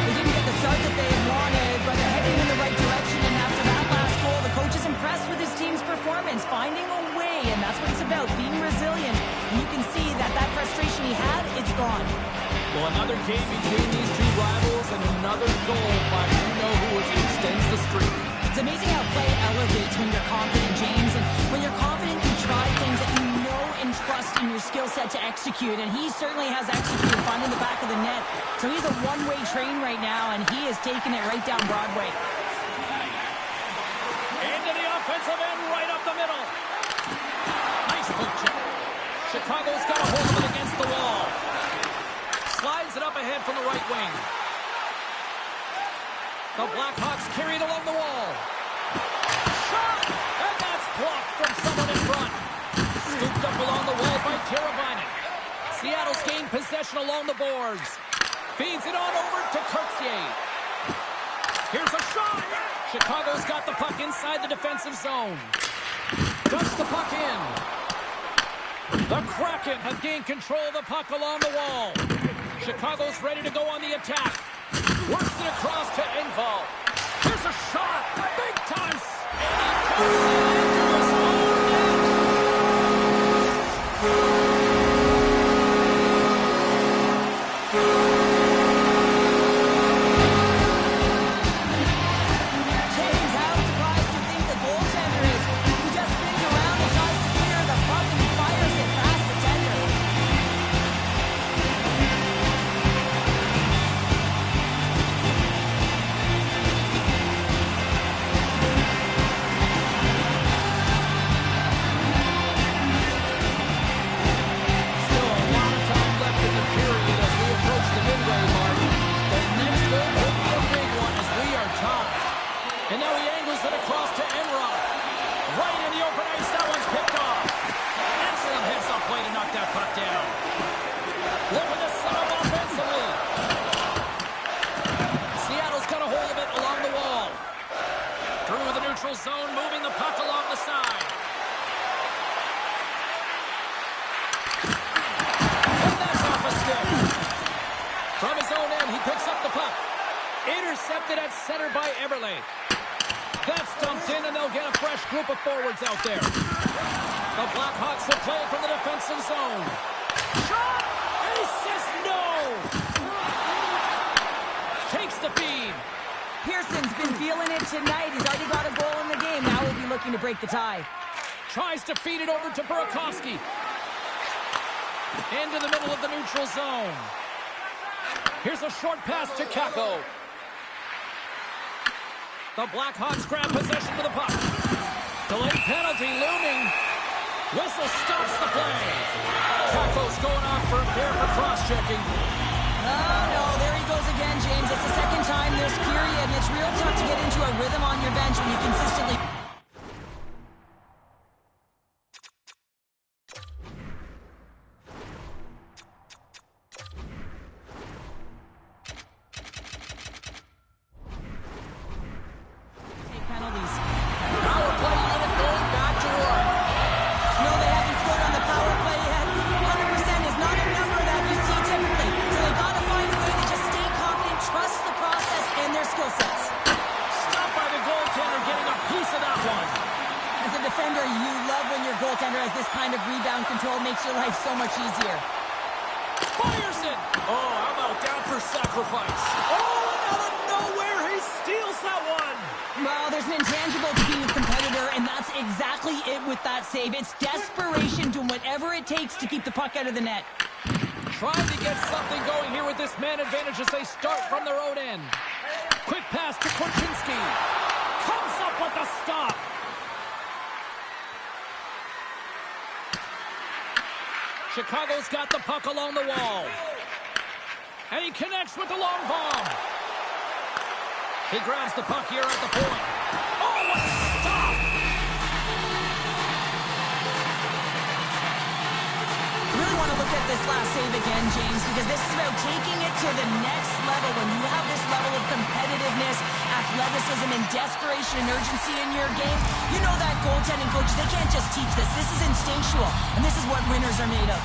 They didn't get the start that they had wanted, but they're heading in the right direction, and after that last goal, the coach is impressed with his team's performance, finding a way, and that's what it's about, being resilient. And you can see that that frustration he had, it's gone. Well, another game between these two rivals and another goal by you-know-who as he extends the streak. It's amazing how play elevates when you're confident, James, and when you're confident, you try things that you know and trust in your skill set to execute, and he certainly has executed, finding the back of the net. So he's a one-way train right now, and he is taking it right down Broadway. Into the offensive end, right up the middle. Nice poke check. Chicago's got a hold of it against the wall. Slides it up ahead from the right wing. The Blackhawks carry it along the wall. Shot! And that's blocked from someone in front. Scooped up along the wall by Teravainen. Seattle's gained possession along the boards. Feeds it on over to Courtier. Here's a shot! Chicago's got the puck inside the defensive zone. Dumps the puck in. The Kraken have gained control of the puck along the wall. Chicago's ready to go on the attack. Works it across to Engvall. Here's a shot. Big time. And he puts it into his own James, how surprised do you think the goaltender is? He just spins around and tries to clear the puck and he fires it past the tender. Still a lot of time left in the period as we approach the midway mark. The next goal will be a big one as we are tied. And now he angles it across to Enrock. Right in the open ice, that one's picked off. Excellent heads-up play to knock that puck down. Looking to set up offensively. Seattle's got a hold of it along the wall. Through the neutral zone, moving the puck along the side. And that's off a stick. From his own end, he picks up the puck. Intercepted at center by Eberle. That's dumped in, and they'll get a fresh group of forwards out there. The Blackhawks will play it from the defensive zone. Shot! And he says no! Takes the feed. Pearson's been feeling it tonight. He's already got a goal in the game. Now he'll be looking to break the tie. Tries to feed it over to Burakovsky. Into the middle of the neutral zone. Here's a short pass to Kako. The Blackhawks grab possession to the puck. Delayed penalty looming. Whistle stops the play. Kako's going off for a pair for cross-checking. Oh, no, there he goes again, James. It's the second time this period, and it's real tough to get into a rhythm on your bench when you consistently... take penalties. Power play unit going back to work. No, they haven't scored on the power play yet. 100% is not a number that you see typically. So they got to find a way to just stay confident, trust the process and their skill sets. Stopped by the goaltender, getting a piece of that makes your life so much easier. Fires it! Oh, how about down for sacrifice? Oh, and out of nowhere, he steals that one! Well, there's an intangible to being a competitor, and that's exactly it with that save. It's desperation, doing whatever it takes to keep the puck out of the net. Trying to get something going here with this man advantage as they start from their own end. Quick pass to Korchinski. Comes up with the stop. Chicago's got the puck along the wall. And he connects with the long bomb. He grabs the puck here at the point. Oh, what a stop! Really want to look at this last save again, James, because this is about taking it to the next level. When you have this level of competitiveness, athleticism, and desperation and urgency in your game, you know that goaltending coach, they can't just teach this. This is instinctual, and this is what winners are made of.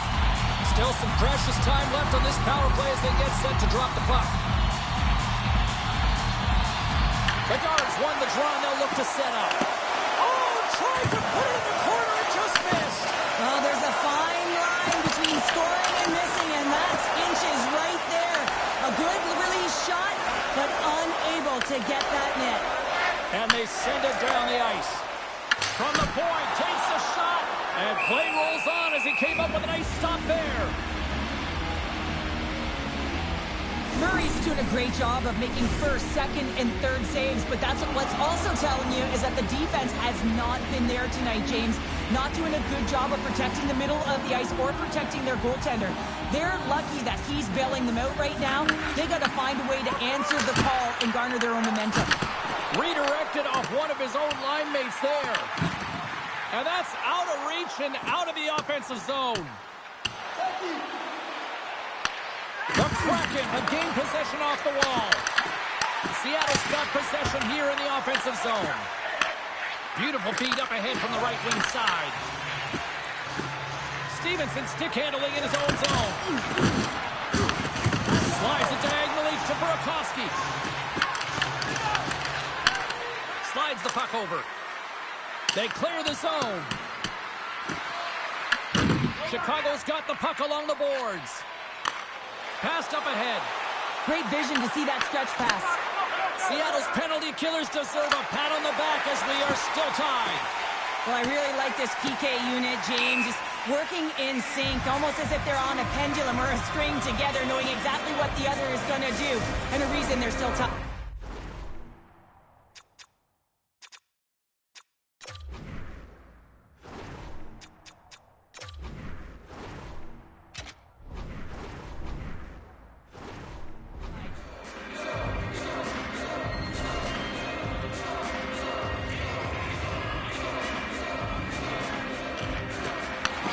Still some precious time left on this power play as they get set to drop the puck. The Guards won the draw, and they'll look to set up. Oh, tried to put it in the corner and just missed. Well, there's a fine line between scoring and missing, and that's inches right there. A good release shot, but unable to get that net. And they send it down the ice. From the point, takes a shot, and play rolls on as he came up with a nice stop there. Murray's doing a great job of making first, second, and third saves, but that's what's also telling you is that the defense has not been there tonight, James. Not doing a good job of protecting the middle of the ice or protecting their goaltender. They're lucky that he's bailing them out right now. They got to find a way to answer the call and garner their own momentum. Redirected off one of his own line mates there. And that's out of reach and out of the offensive zone. The Kraken have gained possession off the wall. Seattle's got possession here in the offensive zone. Beautiful feed up ahead from the right wing side. Stevenson stick handling in his own zone. Slides it diagonally to Burakovsky. Slides the puck over. They clear the zone. Chicago's got the puck along the boards. Passed up ahead. Great vision to see that stretch pass. Seattle's penalty killers deserve a pat on the back as we are still tied. Well, I really like this PK unit, James. Just working in sync, almost as if they're on a pendulum or a string together, knowing exactly what the other is going to do, and the reason they're still tied.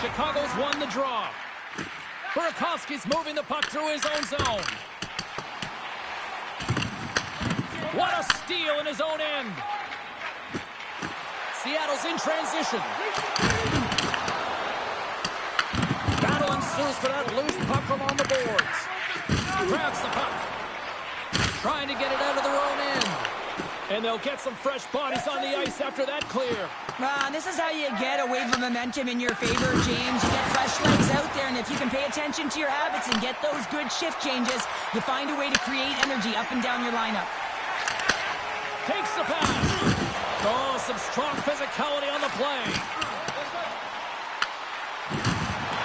Chicago's won the draw. Burakovsky's moving the puck through his own zone. What a steal in his own end. Seattle's in transition. Battle ensues for that loose puck along the boards. Grabs the puck. Trying to get it out of their own end. And they'll get some fresh bodies on the ice after that clear. This is how you get a wave of momentum in your favor, James. You get fresh legs out there, and if you can pay attention to your habits and get those good shift changes, you find a way to create energy up and down your lineup. Takes the pass. Oh, some strong physicality on the play.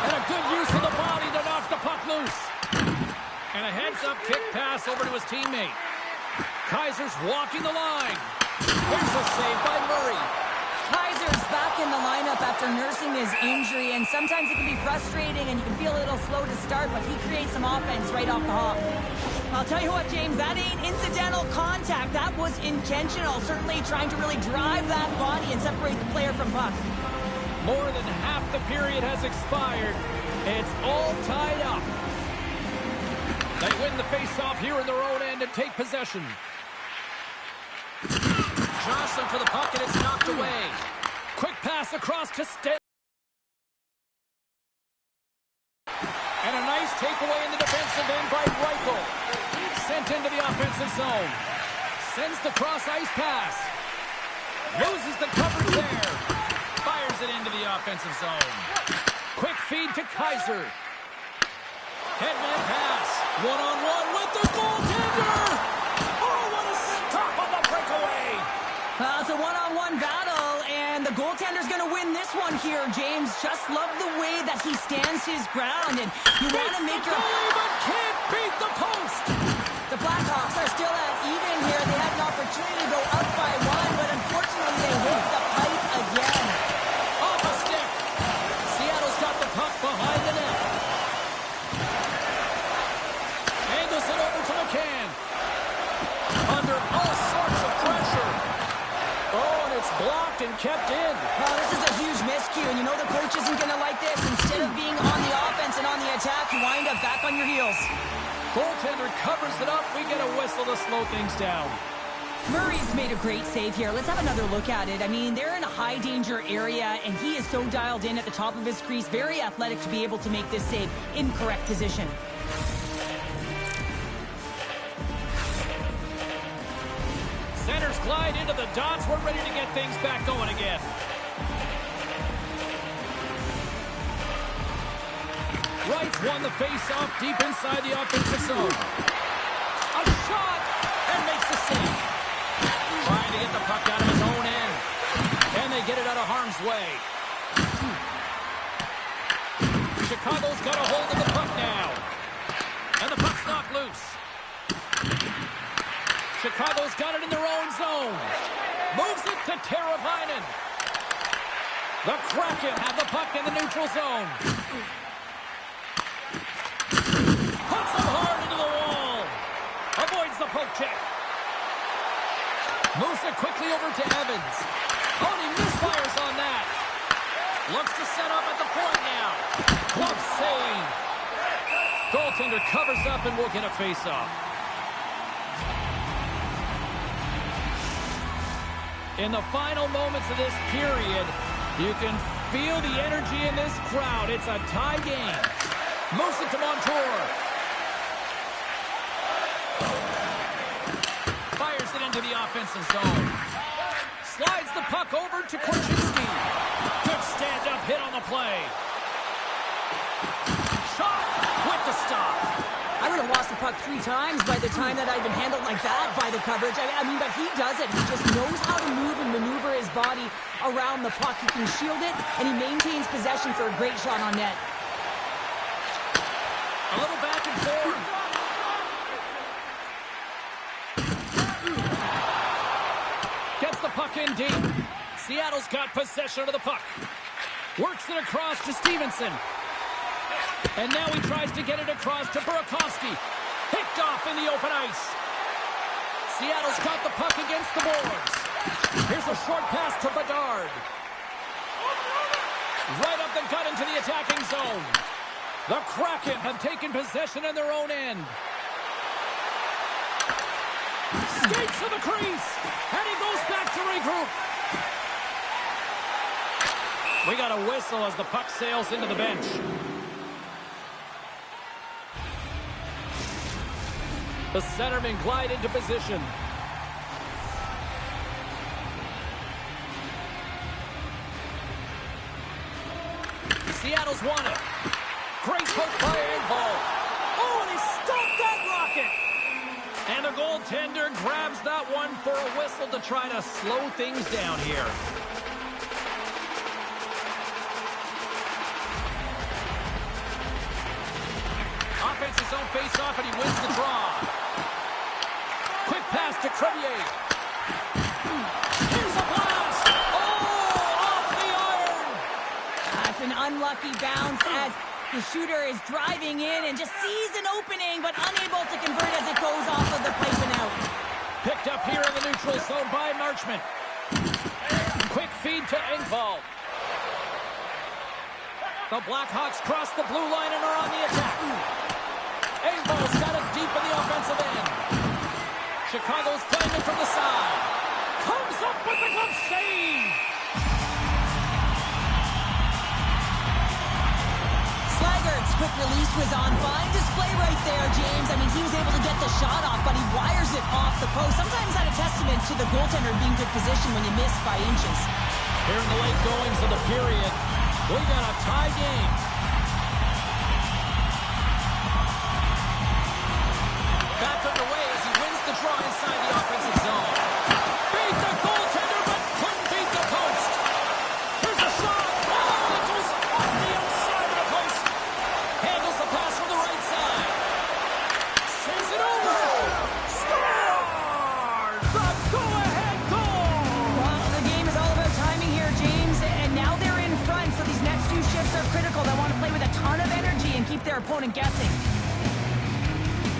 And a good use of the body to knock the puck loose. And a heads-up kick pass over to his teammate. Kaiser's walking the line. Here's a save by Murray. Kaiser's back in the lineup after nursing his injury, and sometimes it can be frustrating and you can feel a little slow to start, but he creates some offense right off the hop. I'll tell you what, James, that ain't incidental contact. That was intentional, certainly trying to really drive that body and separate the player from puck. More than half the period has expired. It's all tied up. They win the face-off here in their own end and take possession. Johnson for the puck, and it's knocked away. Quick pass across to Sten. And a nice takeaway in the defensive end by Reichel. Sent into the offensive zone. Sends the cross-ice pass. Loses the coverage there. Fires it into the offensive zone. Quick feed to Kaiser. Headman pass. One-on-one with the goaltender. Oh, what a stop on the breakaway. It's a one-on-one battle, and the goaltender's going to win this one here, James. Just love the way that he stands his ground, and you want to make your... goalie, but can't beat the post. The Blackhawks are still at even here. They had an opportunity to go up by one, but unfortunately they hit the pipe again. Off a stick. Seattle's got the puck behind the net. Angles it over to McCann. Under all sorts of pressure. Oh, and it's blocked and kept in. Oh, this is a huge miscue, and you know the coach isn't going to like this. Instead of being on the offense and on the attack, you wind up back on your heels. Goaltender covers it up. We get a whistle to slow things down. Murray's made a great save here. Let's have another look at it. I mean, they're in a high-danger area, and he is so dialed in at the top of his crease. Very athletic to be able to make this save in correct position. Centers glide into the dots. We're ready to get things back going again. Wright's won the face-off deep inside the offensive zone. A shot, and makes the save. Trying to get the puck out of his own end. And they get it out of harm's way. Chicago's got a hold of the puck now. And the puck's knocked loose. Chicago's got it in their own zone. Moves it to Teravainen. The Kraken have the puck in the neutral zone. Puts him hard into the wall. Avoids the poke check. Moves it quickly over to Evans. Oh, and he misfires on that. Looks to set up at the point now. Glove save. Goaltender covers up and we'll get a face-off. In the final moments of this period, you can feel the energy in this crowd. It's a tie game. Moves it to Montour. Fires it into the offensive zone. Slides the puck over to Korchinski. Good stand-up hit on the play. Shot with the stop. I would have lost the puck 3 times by the time that I've been handled like that by the coverage. I mean, but he does it. He just knows how to move and maneuver his body around the puck. He can shield it, and he maintains possession for a great shot on net. A little back and forth. Gets the puck in deep. Seattle's got possession of the puck. Works it across to Stevenson. And now he tries to get it across to Burakovsky. Picked off in the open ice. Seattle's got the puck against the boards. Here's a short pass to Bedard. Right up the gut into the attacking zone. The Kraken have taken possession in their own end. Skates to the crease. And he goes back to regroup. We got a whistle as the puck sails into the bench. The centermen glide into position. Seattle's won it. Great poke by Engvall. Oh, and he stopped that rocket. And the goaltender grabs that one for a whistle to try to slow things down here. Offense's own face-off, and he wins the draw. Quick pass to Crevier. Here's a blast. Oh, off the iron. That's an unlucky bounce as the shooter is driving in and just sees an opening, but unable to convert as it goes off of the pipe and out. Picked up here in the neutral zone by Marchment. Quick feed to Engvall. The Blackhawks cross the blue line and are on the attack. Engvall's got it deep in the offensive end. Chicago's playing it from the side. Comes up with the glove save. Slaggert's quick release was on fine display right there, James. I mean, he was able to get the shot off, but he wires it off the post. Sometimes that a testament to the goaltender being good position when you miss by inches. Here in the late goings of the period, We got a tie game. Back underway as he wins the draw inside the offensive zone. Beat the goaltender, but couldn't beat the post. Here's a shot. Oh, it goes off the outside of the post. Handles the pass from the right side. Sends it over. Scores! The go-ahead goal! Well, the game is all about timing here, James, and now they're in front, so these next two shifts are critical. They want to play with a ton of energy and keep their opponent guessing.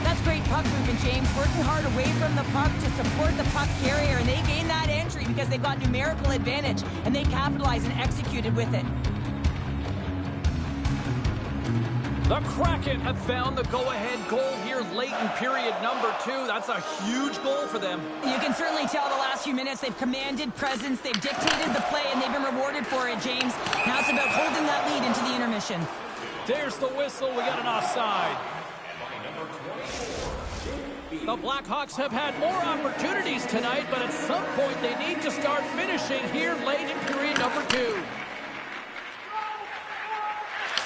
That's great puck movement, James. Working hard away from the puck to support the puck carrier, and they gain that entry because they've got numerical advantage, and they capitalize and executed with it. The Kraken have found the go-ahead goal here late in period number 2. That's a huge goal for them. You can certainly tell the last few minutes they've commanded presence, they've dictated the play, and they've been rewarded for it, James. Now it's about holding that lead into the intermission. There's the whistle. We got an offside. The Blackhawks have had more opportunities tonight, but at some point they need to start finishing here late in period number 2.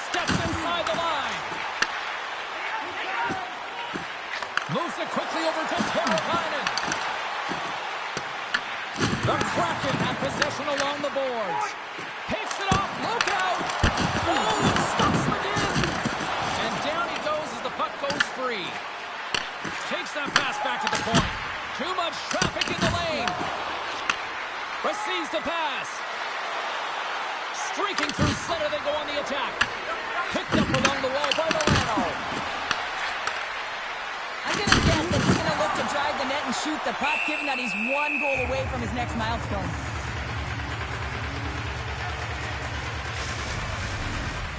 Steps inside the line. Moves it quickly over to Teravainen. The Kraken have possession along the boards. Picks it off. Look out. Oh, it stops him again. And down he goes as the puck goes free. Takes that pass back at the point. Too much traffic in the lane. Receives the pass. Streaking through center, they go on the attack. Picked up along the wall by Milano. I'm going to guess that he's going to look to drive the net and shoot the puck, given that he's one goal away from his next milestone.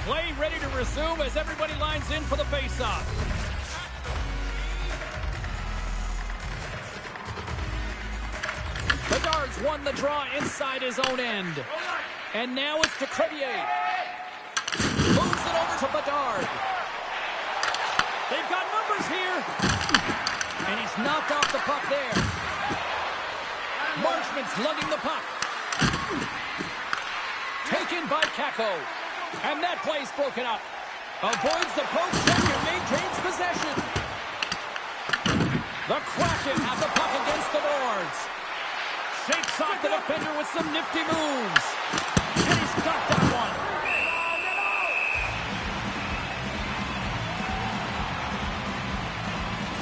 Play ready to resume as everybody lines in for the faceoff. Bedard's won the draw inside his own end. And now it's to Crevier. Moves it over to Bedard. They've got numbers here. And he's knocked off the puck there. Marchment's lugging the puck. Taken by Kako. And that play's broken up. Avoids the poke check and maintains possession. The Kraken have the puck against the boards. Shakes off the defender with some nifty moves. And he's got that one.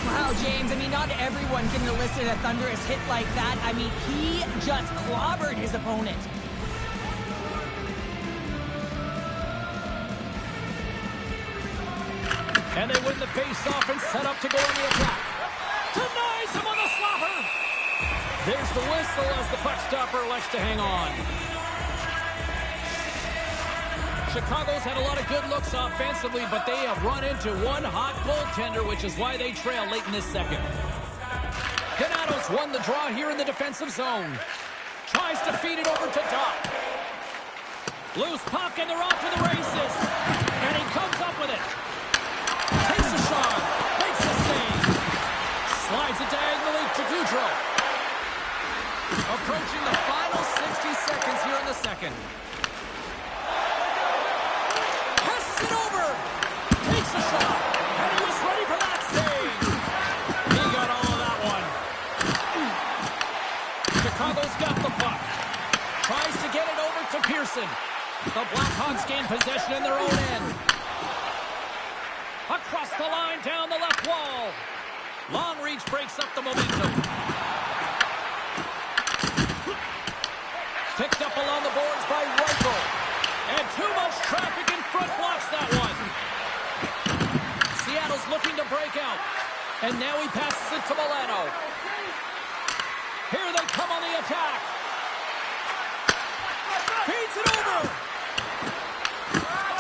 Wow, James, I mean, not everyone can elicit a thunderous hit like that. I mean, he just clobbered his opponent. And they win the face-off and set up to go on the attack. Denies him on the slapper. There's the whistle as the puck stopper elects to hang on. Chicago's had a lot of good looks offensively, but they have run into one hot goaltender, which is why they trail late in this second. Donato's won the draw here in the defensive zone. Tries to feed it over to Doc. Loose puck, and they're off to the races. And he comes up with it. Takes a shot. Makes the save. Slides it diagonally to Goudreau. Approaching the final 60 seconds here in the second. Passes it over. Takes a shot. And he was ready for that save. He got all of that one. Chicago's got the puck. Tries to get it over to Pearson. The Blackhawks gain possession in their own end. Across the line, down the left wall. Long reach breaks up the momentum. Picked up along the boards by Reichel. And too much traffic in front blocks that one. Seattle's looking to break out. And now he passes it to Milano. Here they come on the attack. Feeds it over.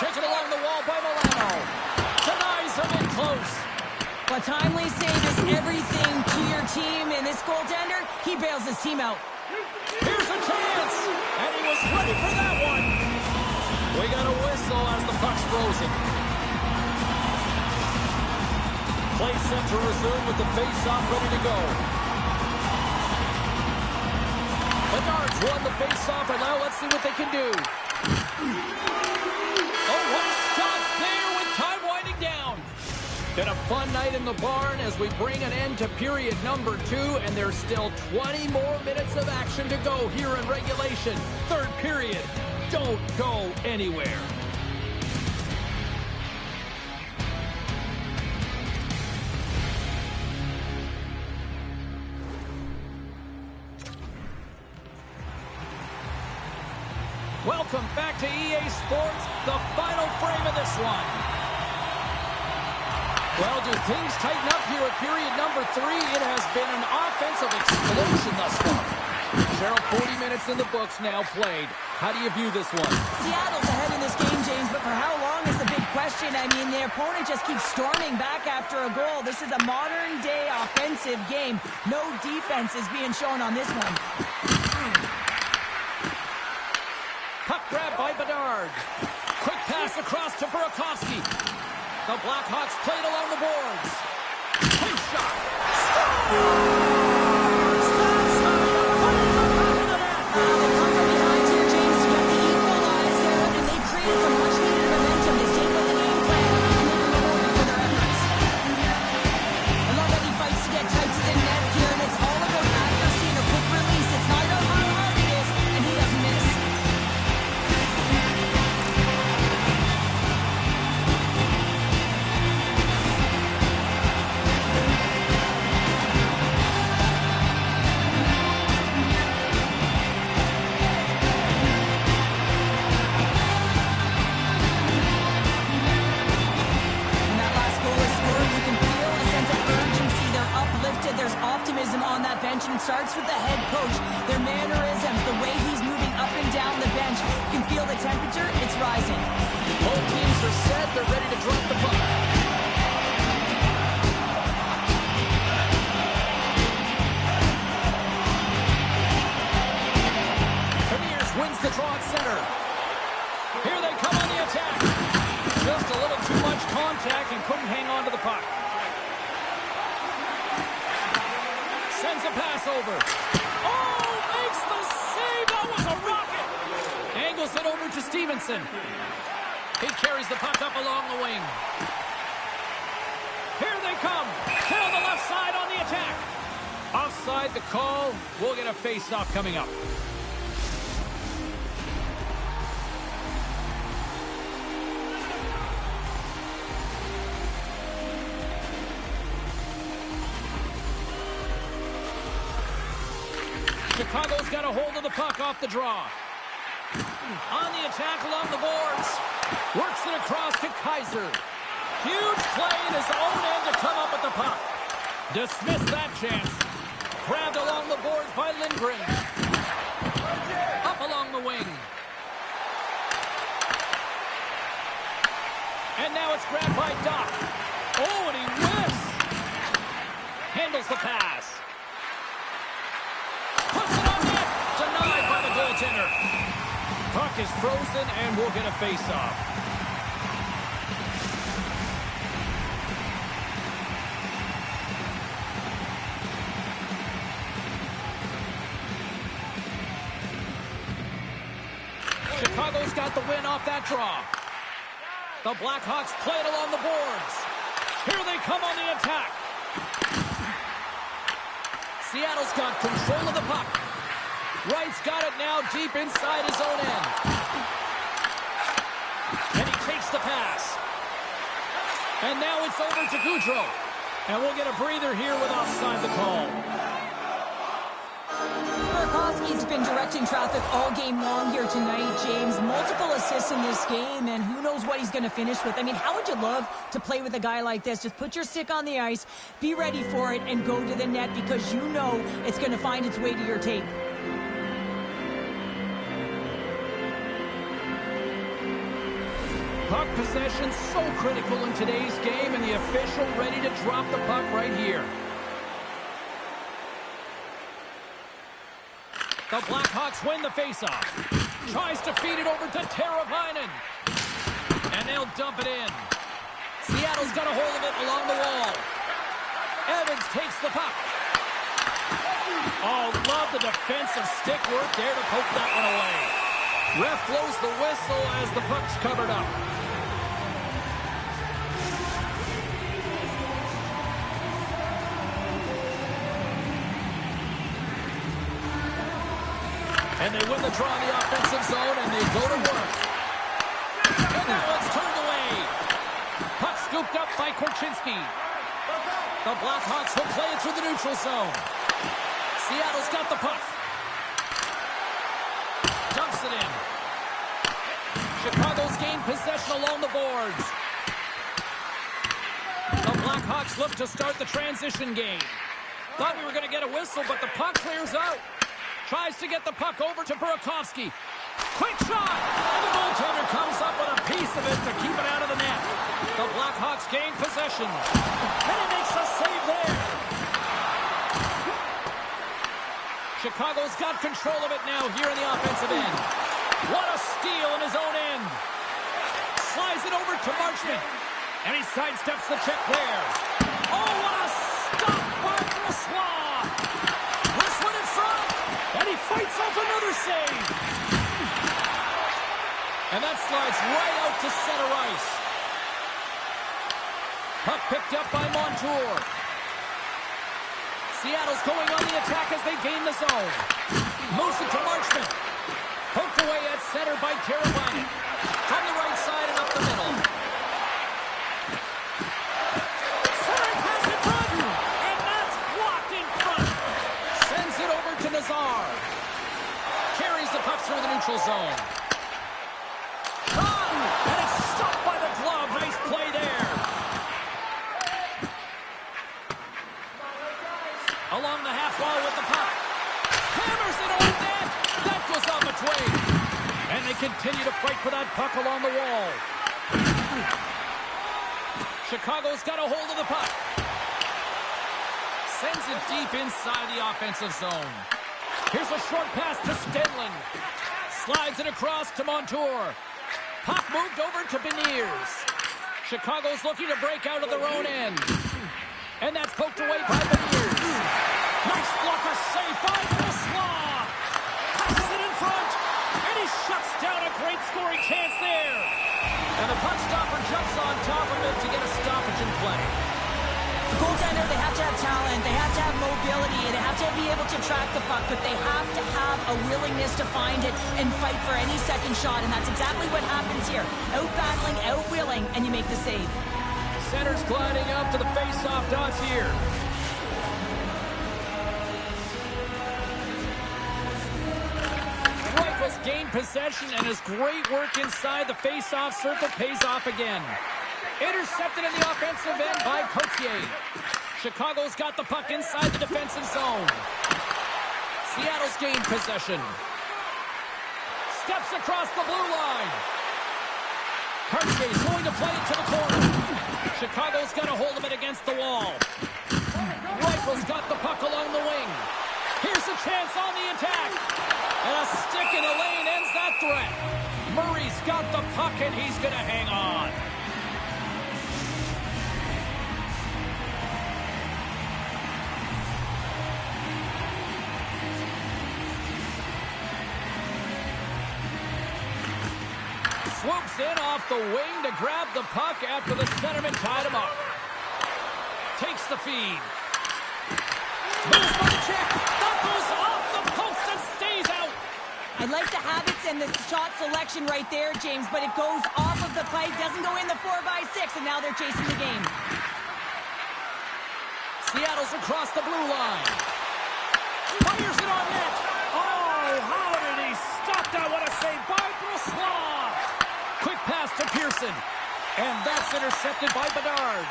Taken along the wall by Milano. Denies him in close. A timely save is everything to your team, and this goaltender, he bails his team out. Here's a chance, and he was ready for that one. We got a whistle as the puck's frozen. Play set to resume with the face-off ready to go. Bedard's won the face-off, and now let's see what they can do. Been a fun night in the barn as we bring an end to period number 2, and there's still 20 more minutes of action to go here in regulation. Third period. Don't go anywhere. Welcome back to EA Sports, the final frame of this one. Well, do things tighten up here at period number 3? It has been an offensive explosion thus far. Cheryl, 40 minutes in the books now played. How do you view this one? Seattle's ahead in this game, James, but for how long is the big question. I mean, their opponent just keeps storming back after a goal. This is a modern-day offensive game. No defense is being shown on this one. Puck grab by Bedard. Quick pass across to Burakovsky. The Blackhawks played along the boards. Quick shot. They come from behind here, James, to get the equalizer, and they created some much-needed momentum. They stayed with the game plan, and they were rewarded for their efforts. I love that he fights to get tight to the net here, and it's all about accuracy and a quick release. It's not about how hard it is, and he doesn't miss. There's optimism on that bench, and it starts with the head coach. Their mannerisms, the way he's moving up and down the bench. You can feel the temperature, it's rising. Both teams are set, they're ready to drop the puck. Premiers wins the draw at center. Here they come on the attack. Just a little too much contact and couldn't hang on to the puck. Sends a pass over. Oh, makes the save. That was a rocket. Angles it over to Stevenson. He carries the puck up along the wing. Here they come. Fill the left side on the attack. Offside the call. We'll get a face-off coming up. Chicago's got a hold of the puck off the draw. On the attack along the boards. Works it across to Kaiser. Huge play in his own end to come up with the puck. Dismiss that chance. Grabbed along the boards by Lindgren. Up along the wing. And now it's grabbed by Doc. Oh, and he whiffs. Handles the pass. Puts it on net. Denied by the goaltender. Puck is frozen, and we'll get a face-off. Chicago's got the win off that draw. The Blackhawks play it along the boards. Here they come on the attack. Seattle's got control of the puck. Wright's got it now deep inside his own end. And he takes the pass. And now it's over to Goudreau. And we'll get a breather here with offside the call. Burakovsky's been directing traffic all game long here tonight, James. Multiple assists in this game, and who knows what he's going to finish with. I mean, how would you love to play with a guy like this? Just put your stick on the ice, be ready for it, and go to the net because you know it's going to find its way to your tape. Puck possession so critical in today's game, and the official ready to drop the puck right here. The Blackhawks win the faceoff. Tries to feed it over to Teravainen. And they'll dump it in. Seattle's got a hold of it along the wall. Evans takes the puck. Oh, love the defensive stick work there to poke that one away. Ref blows the whistle as the puck's covered up. And they win the draw in the offensive zone, and they go to work. And that one's turned away. Puck scooped up by Korchinski. The Blackhawks will play it through the neutral zone. Seattle's got the puck. Dumps it in. Chicago's gained possession along the boards. The Blackhawks look to start the transition game. Thought we were going to get a whistle, but the puck clears out. Tries to get the puck over to Burakovsky. Quick shot! And the goaltender comes up with a piece of it to keep it out of the net. The Blackhawks gain possession. And he makes a save there. Chicago's got control of it now here in the offensive end. What a steal in his own end. Slides it over to Marchment. And he sidesteps the check there. Oh, what a stop by Brossoit. This one in front. And he fights off another save. And that slides right out to center ice. Puck picked up by Montour. Seattle's going on the attack as they gain the zone. Moves it to Marchment. Poked away at center by Teravainen. From the right side and up the middle. Side pass in front. And that's blocked in front. Sends it over to Nazar. Carries the puck through the neutral zone. And it's stopped by the glove. Nice play there. Along the half wall with the puck. Hammers it on net. That goes off its way. And they continue to fight for that puck along the wall. Chicago's got a hold of the puck. Sends it deep inside the offensive zone. Here's a short pass to Stenlund. Slides it across to Montour. Puck moved over to Beniers. Chicago's looking to break out of their own end. And that's poked away by Beniers. Nice blocker save by Brossoit. Passes it in front. And he shuts down a great scoring chance there. And the puck stopper jumps on top of it to get a stoppage in play. The goaltender, they have to have talent, they have to have mobility, and they have to be able to track the puck, but they have to have a willingness to find it and fight for any second shot, and that's exactly what happens here. Out-battling, out-willing, and you make the save. Center's gliding up to the face-off dots here. Reichels gained possession, and his great work inside the face-off circle pays off again. Intercepted in the offensive end by Cotier. Chicago's got the puck inside the defensive zone. Seattle's gained possession. Steps across the blue line. Cartier's going to play it to the corner. Chicago's got a hold of it against the wall. Reichels got the puck along the wing. Here's a chance on the attack. And a stick in the lane ends that threat. Murray's got the puck and he's going to hang on. Swoops in off the wing to grab the puck after the centerman tied him up. Takes the feed. Moves by the check. That goes off the post and stays out. I like the habits and the shot selection right there, James, but it goes off of the pipe, doesn't go in the 4x6, and now they're chasing the game. Seattle's across the blue line. Fires it on net. Oh, how did he stop that? What a save by Brossoit. Quick pass to Pearson. And that's intercepted by Bedard.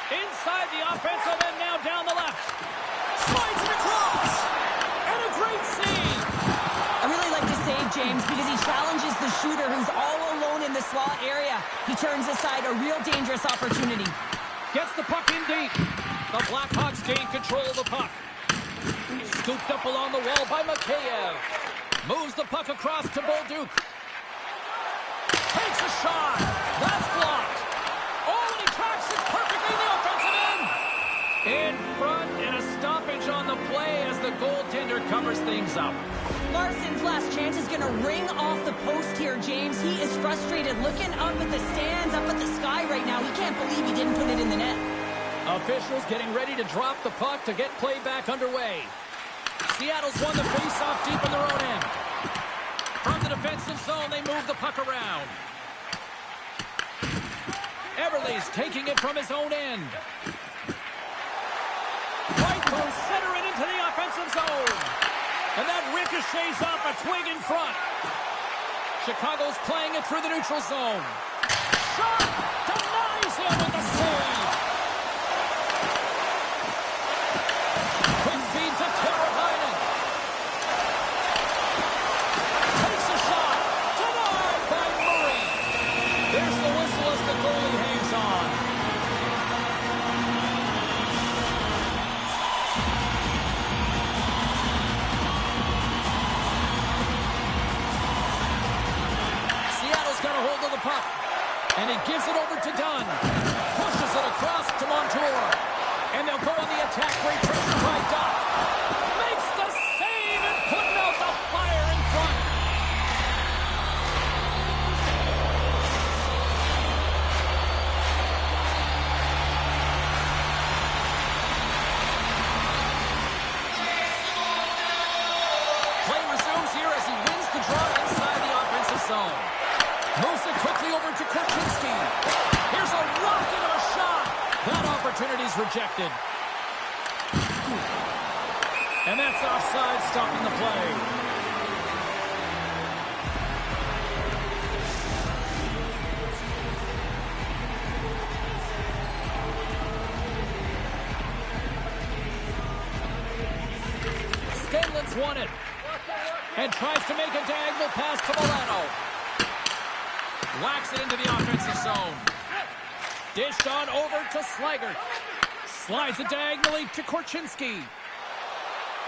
Inside the offensive end now down the left. Slides it across. And a great save. I really like the save, James, because he challenges the shooter who's all alone in the slot area. He turns aside a real dangerous opportunity. Gets the puck in deep. The Blackhawks gain control of the puck. Scooped up along the wall by Mikheyev. Moves the puck across to Bolduc. Takes a shot. That's blocked. Oh, and he tracks it perfectly in the offensive end. In front, and a stoppage on the play as the goaltender covers things up. Larson's last chance is going to ring off the post here, James. He is frustrated, looking up at the stands, up at the sky right now. He can't believe he didn't put it in the net. Officials getting ready to drop the puck to get play back underway. Seattle's won the face-off deep in their own end. From the defensive zone, they move the puck around. Everly's taking it from his own end. Right through center and into the offensive zone. And that ricochets off a twig in front. Chicago's playing it through the neutral zone. Shot! Denies him with the save. Quick feed to Teravainen. Takes a shot. Denied by Murray. There's the whistle as the goalie hangs on. Seattle's got a hold of the puck. And he gives it over to Dunn. Pushes it across to Montour. And they'll go on the attack. Great pressure by Doc. Makes the save and putting out the fire in front. Play resumes here as he wins the draw inside the offensive zone. Moves it quickly over to Korchinski. Here's a rocket of a shot. That opportunity's rejected. And that's offside, stopping the play. Stenlin's won it. And tries to make a diagonal pass to Milano. Whacks it into the offensive zone. Dished on over to Slaggert. Slides it diagonally to Korchinski.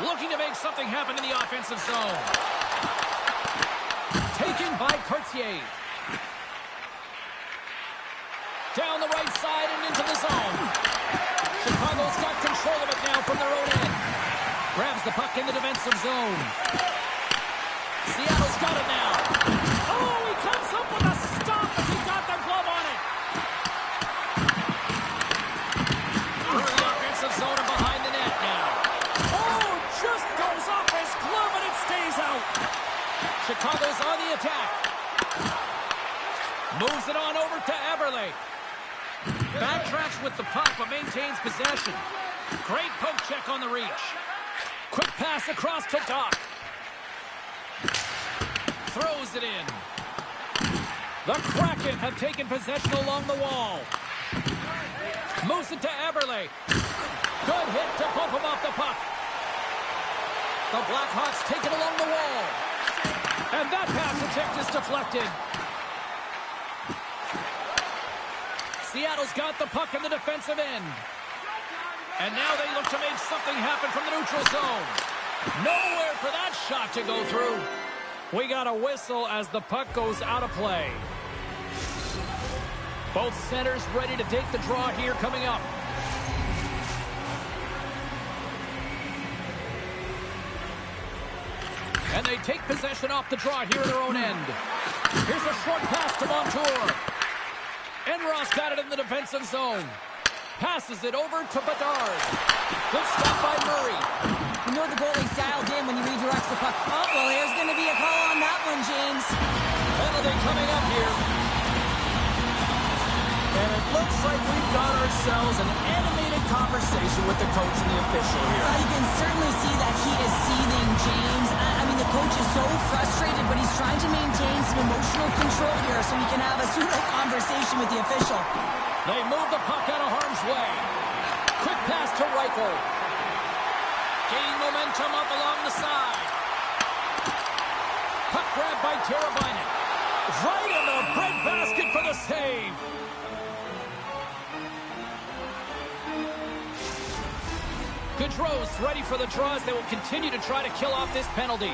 Looking to make something happen in the offensive zone. Taken by Cartier. Down the right side and into the zone. Chicago's got control of it now from their own end. Grabs the puck in the defensive zone. Seattle's got it now. Oh, he comes up with a stop as he got the glove on it. Through the offensive zone and behind the net now. Oh, just goes off his glove and it stays out. Chicago's on the attack. Moves it on over to Eberle. Backtracks with the puck but maintains possession. Great poke check on the reach. Quick pass across to Doc. Throws it in. The Kraken have taken possession along the wall. Moves it to Eberle. Good hit to bump him off the puck. The Blackhawks take it along the wall. And that pass attempt is deflected. Seattle's got the puck in the defensive end. And now they look to make something happen from the neutral zone. Nowhere for that shot to go through. We got a whistle as the puck goes out of play. Both centers ready to take the draw here coming up. And they take possession off the draw here in their own end. Here's a short pass to Montour. Enross got it in the defensive zone. Passes it over to Bedard. Good stop by Murray. You know the goalie's dialed in when he redirects the puck. Oh, well, there's going to be a call on that one, James. Penalty coming up here. And it looks like we've got ourselves an animated conversation with the coach and the official here. You can certainly see that he is seething, James. I mean, the coach is so frustrated, but he's trying to maintain some emotional control here so he can have a pseudo conversation with the official. They move the puck out of harm's way. Quick pass to Reichel. Gaining momentum up along the side. Puck grab by Teravainen. Right in the breadbasket for the save. Gaudreau's ready for the draw as they will continue to try to kill off this penalty.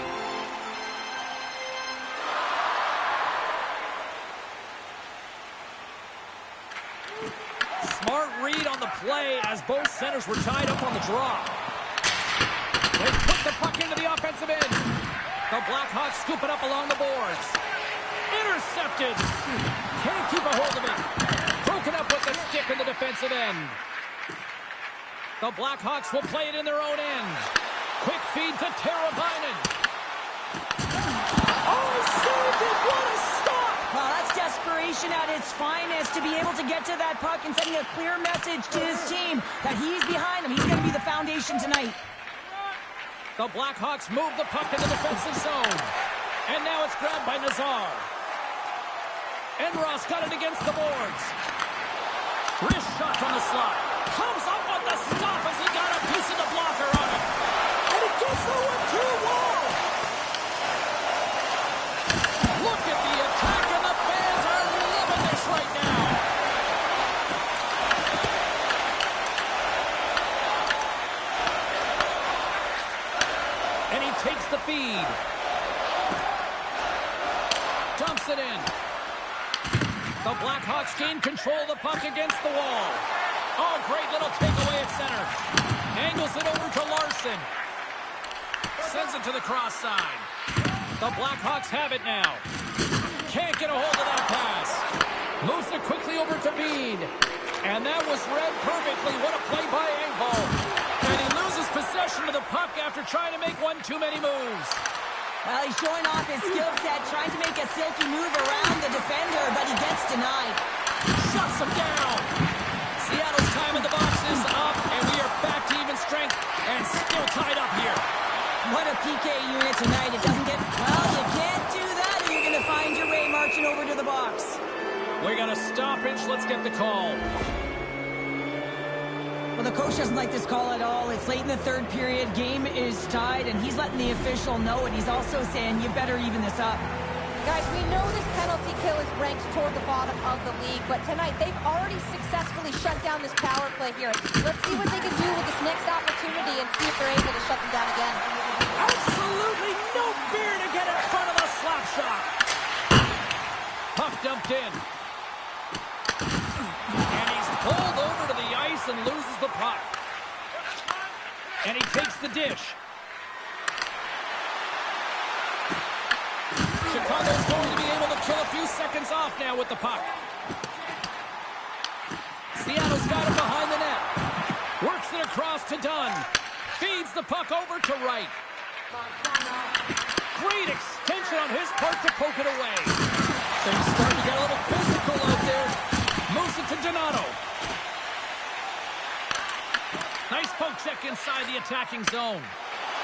Smart read on the play as both centers were tied up on the draw. They put the puck into the offensive end. The Blackhawks scoop it up along the boards. Intercepted. Can't keep a hold of it. Broken up with the stick in the defensive end. The Blackhawks will play it in their own end. Quick feed to Teravainen. Oh, he saved it! What a stop! Well, that's desperation at its finest to be able to get to that puck and sending a clear message to his team that he's behind them. He's going to be the foundation tonight. The Blackhawks move the puck in the defensive zone. And now it's grabbed by Nazar. Enross got it against the boards. Wrist shot from the slot. Comes up on the stop as he got a piece of the blocker on it. And it gets the 1-2 wall. Look at the attack, and the fans are loving this right now. And he takes the feed. Dumps it in. The Blackhawks gain control of the puck against the wall. Oh, great little takeaway at center. Angles it over to Larson. Sends it to the cross side. The Blackhawks have it now. Can't get a hold of that pass. Moves it quickly over to Bean. And that was read perfectly. What a play by Engvall. And he loses possession of the puck after trying to make one too many moves. Well, he's showing off his skill set, trying to make a silky move around the defender, but he gets denied. Shuts him down. Seattle's time in the box is up, and we are back to even strength and still tied up here. What a PK unit tonight. It doesn't get... Well, you can't do that, or you're going to find your way marching over to the box. We're going to stoppage. Let's get the call. Well, the coach doesn't like this call at all. It's late in the third period. Game is tied, and he's letting the official know it. He's also saying, you better even this up. Guys, we know this penalty kill is ranked toward the bottom of the league, but tonight they've already successfully shut down this power play here. Let's see what they can do with this next opportunity and see if they're able to shut them down again. Absolutely no fear to get in front of a slap shot. Puck dumped in. And he's pulled over to the ice and loses the puck. And he takes the dish. Chicago's going to be able to kill a few seconds off now with the puck. Seattle's got it behind the net. Works it across to Dunn. Feeds the puck over to Wright. Great extension on his part to poke it away. Things starting to get a little physical out there. Moves it to Donato. Nice poke check inside the attacking zone.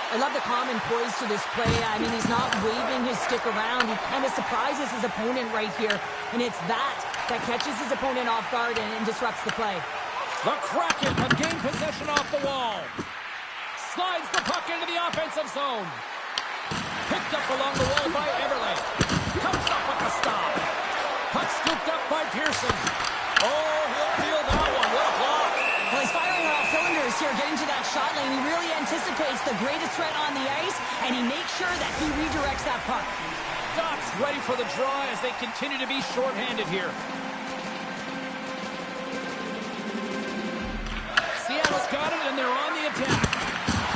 I love the calm and poise to this play. I mean, he's not waving his stick around. He kind of surprises his opponent right here. And it's that catches his opponent off guard and disrupts the play. The Kraken have gained possession off the wall. Slides the puck into the offensive zone. Picked up along the wall by Everly. Comes up with the stop. Puck scooped up by Pearson. Oh, he'll feel that one. What a block. Well, he's firing on all cylinders here, getting to that shot lane. He really anticipates the greatest threat on the ice, and he makes sure that he redirects that puck. Doc's ready for the draw as they continue to be shorthanded here. Seattle's got it, and they're on the attack.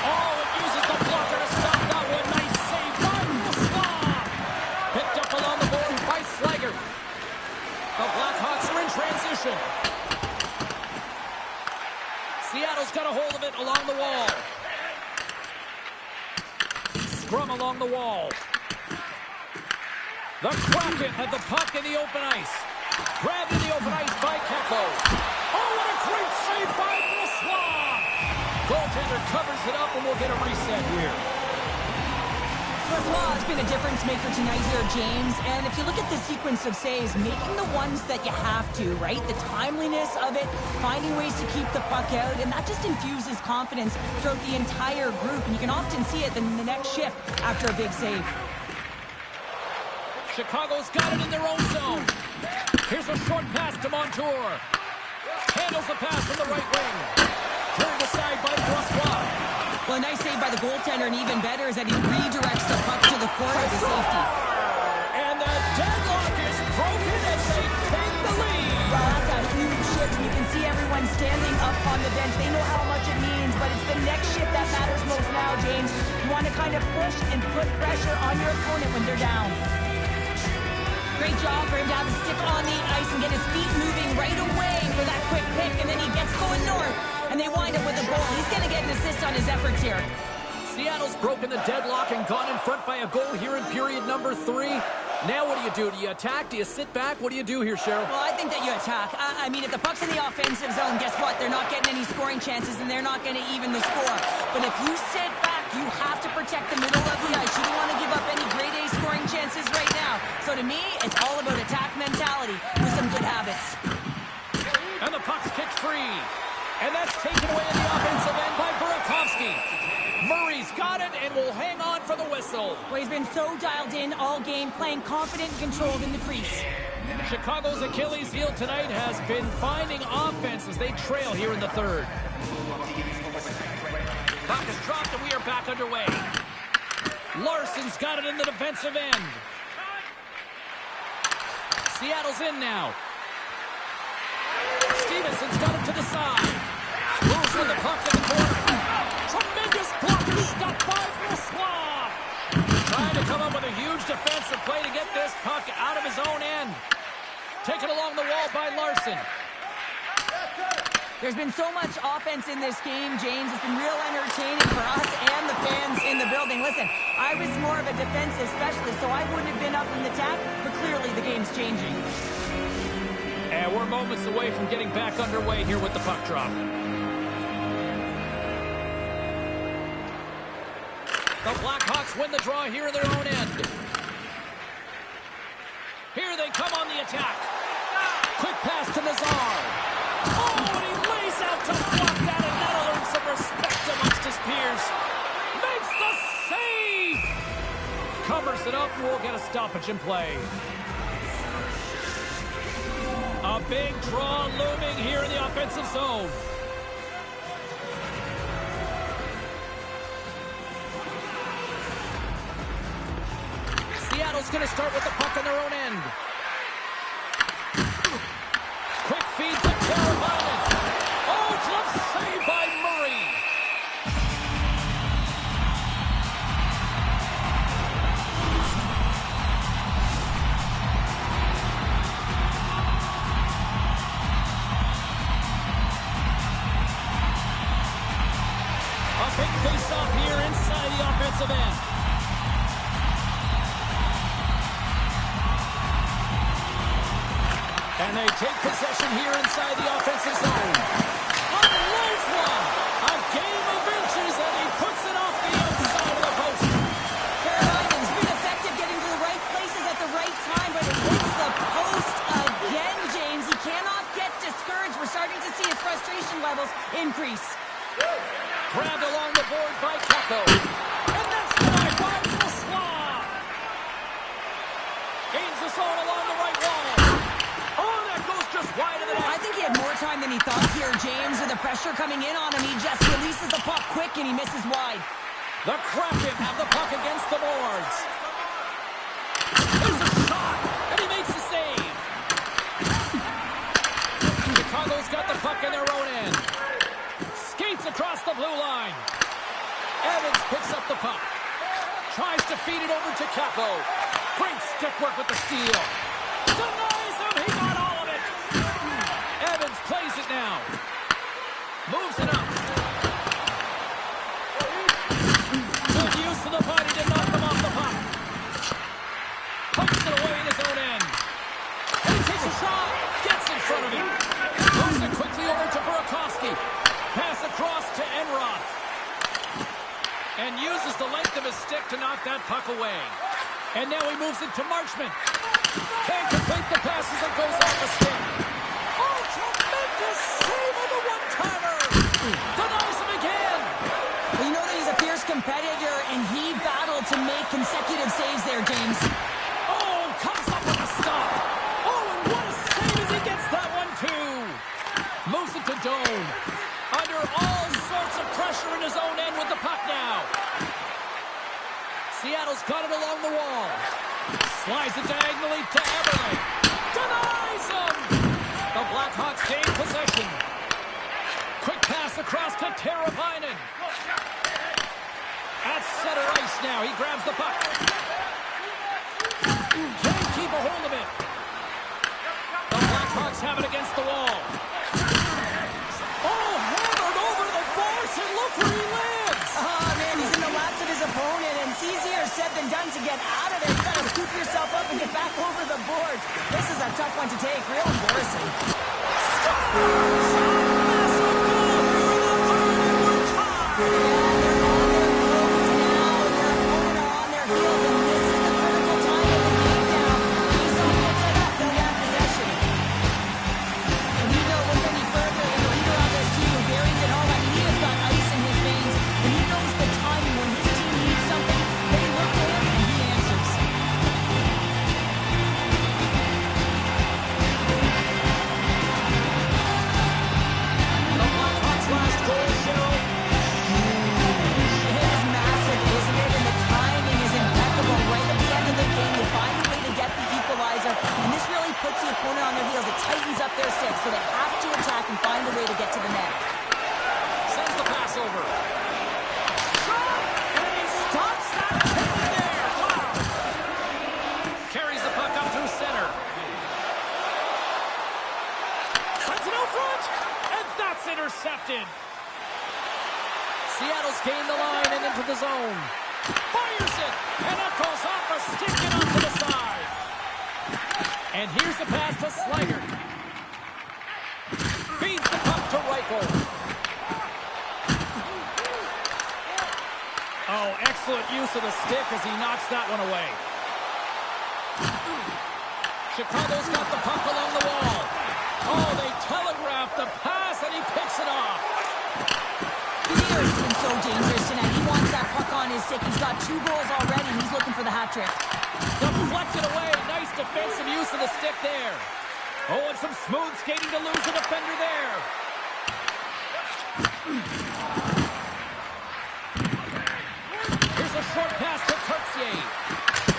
Oh, it uses the blocker to stop that one. Nice save by Slav. Picked up along the boards by Slager. The Blackhawks are in transition. Seattle's got a hold of it along the wall. Scrum along the wall. The Kraken had the puck in the open ice. Grabbed in the open ice by Keppo. Oh, what a great save by Slav. Goaltender covers it up, and we'll get a reset here. Brossoit has been a difference maker tonight here, James. And if you look at the sequence of saves, making the ones that you have to, right? The timeliness of it, finding ways to keep the puck out, and that just infuses confidence throughout the entire group. And you can often see it in the next shift after a big save. Chicago's got it in their own zone. Here's a short pass to Montour. Handles the pass from the right wing. Turned aside by Brossoit. Well, a nice save by the goaltender, and even better is that he redirects the puck to the corner to safety. And the deadlock is broken as they take the lead. Well, that's a huge shift, and you can see everyone standing up on the bench. They know how much it means, but it's the next shift that matters most now, James. You want to kind of push and put pressure on your opponent when they're down. Great job for him to have his stick on the ice and get his feet moving right away for that quick pick, and then he gets going north, and they wind up with a goal. He's going to get an assist on his efforts here. Seattle's broken the deadlock and gone in front by a goal here in period number 3. Now what do? Do you attack? Do you sit back? What do you do here, Cheryl? Well, I think that you attack. I mean, if the puck's in the offensive zone, guess what? They're not getting any scoring chances, and they're not going to even the score. But if you sit back, you have to protect the middle of the ice. You don't want to give up any grade A scoring chances right now. So to me, it's all about attack mentality with some good habits. And the puck's kicked free. And that's taken away in the offensive end by Burakovsky. Murray's got it and will hang on for the whistle. Well, he's been so dialed in all game, playing confident and controlled in the crease. Chicago's Achilles heel tonight has been finding offense as they trail here in the third. Puck is dropped and we are back underway. Larson's got it in the defensive end. Seattle's in now. Stevenson's got it to the side. Moves with the puck in the corner. Tremendous blocker stopped by Francois. Trying to come up with a huge defensive play to get this puck out of his own end. Taken along the wall by Larson. There's been so much offense in this game, James. It's been real entertaining for us and the fans in the building. Listen, I was more of a defensive specialist, so I wouldn't have been up in the attack, but clearly the game's changing. And we're moments away from getting back underway here with the puck drop. The Blackhawks win the draw here in their own end. Here they come on the attack. Quick pass to Nazar. Oh, and he lays out to block that, and that'll earn some respect amongst his peers. Makes the save! Covers it up, and we'll get a stoppage in play. A big draw looming here in the offensive zone. Seattle's going to start with the puck on their own end. Quick feed to Teravainen. Oh, glove save by Murray. A big face-off here inside the offensive end. And they take possession here inside the offensive zone. Unloads one. A game of inches, and he puts it off the outside of the post. Teravainen's been effective getting to the right places at the right time, but it hits the post again, James. He cannot get discouraged. We're starting to see his frustration levels increase. Grabbed along the board by Kakko. And that's denied by Francois. Gains the zone along the right wall. Oh, that goes just wide of the net. I think he had more time than he thought here, James. With the pressure coming in on him, he just releases the puck quick and he misses wide. The Kraken have the puck against the boards. There's a shot, and he makes the save. Chicago's got the puck in their own end. Skates across the blue line. Evans picks up the puck. Tries to feed it over to Kakko. Great stick work with the steal. Denies him. He got all of it. Evans plays it now. Moves it up. Good use of the body to knock him off the puck. Pokes it away in his own end. And he takes a shot. Gets in front of him. Moves it quickly over to Burakovsky. Pass across to Enroth. And uses the length of his stick to knock that puck away. And now he moves it to Marchman. Can't complete the passes and goes off the stick. Oh, tremendous save of the one-timer. Denies him again. Well, you know that he's a fierce competitor, and he battled to make consecutive saves there, James. Oh, comes up with a stop. Oh, and what a save as he gets that one, too. Moves it to Doan. Under all sorts of pressure in his own end with the puck now. Seattle's got it along the wall. Slides it diagonally to Eberle. Denies him! The Blackhawks gain possession. Quick pass across to Teravainen. At center ice now. He grabs the puck. Can't keep a hold of it. The Blackhawks have it against the wall. Oh, hammered over the boards, and look where he lives! Oh, man, he's in the lap been done to get out of there. You gotta scoop yourself up and get back over the boards. This is a tough one to take. Real embarrassing. Scores! A massive goal here in the third, and we're tied! They're on their toes now, and their opponent are on their heels, and this is the critical time of the game now. Face-off gets it up, they'll have possession. And we don't look any further than the leader on this team who buries it home. I mean, he has got ice in his veins, and he knows the timing when his team needs something. They look to him, and he answers. The Blackhawks' last goal, Cheryl. It is massive, isn't it? And the timing is impeccable. Right at the end of the game, they find a way to get the equalizer, and this really puts the opponent on their heels. It tightens up their six, so they have to attack and find a way to get to the net. Sends the pass over. Shot! And he stops that taken there. Wow! Carries the puck up through center. Sends it out front. And that's intercepted. Seattle's gained the line and into the zone. Fires it. And it goes off a stick and off to the side. And here's the pass to Slager. Feeds the puck to Reichel. Oh, excellent use of the stick as he knocks that one away. Chicago's got the puck along the wall. Oh, they telegraphed the pass and he picks it off. He has been so dangerous tonight. He wants that puck on his stick. He's got 2 goals already, and he's looking for the hat trick. Deflected away. Nice defensive use of the stick there. Oh, and some smooth skating to lose a defender there. Here's a short pass to Kurtzier.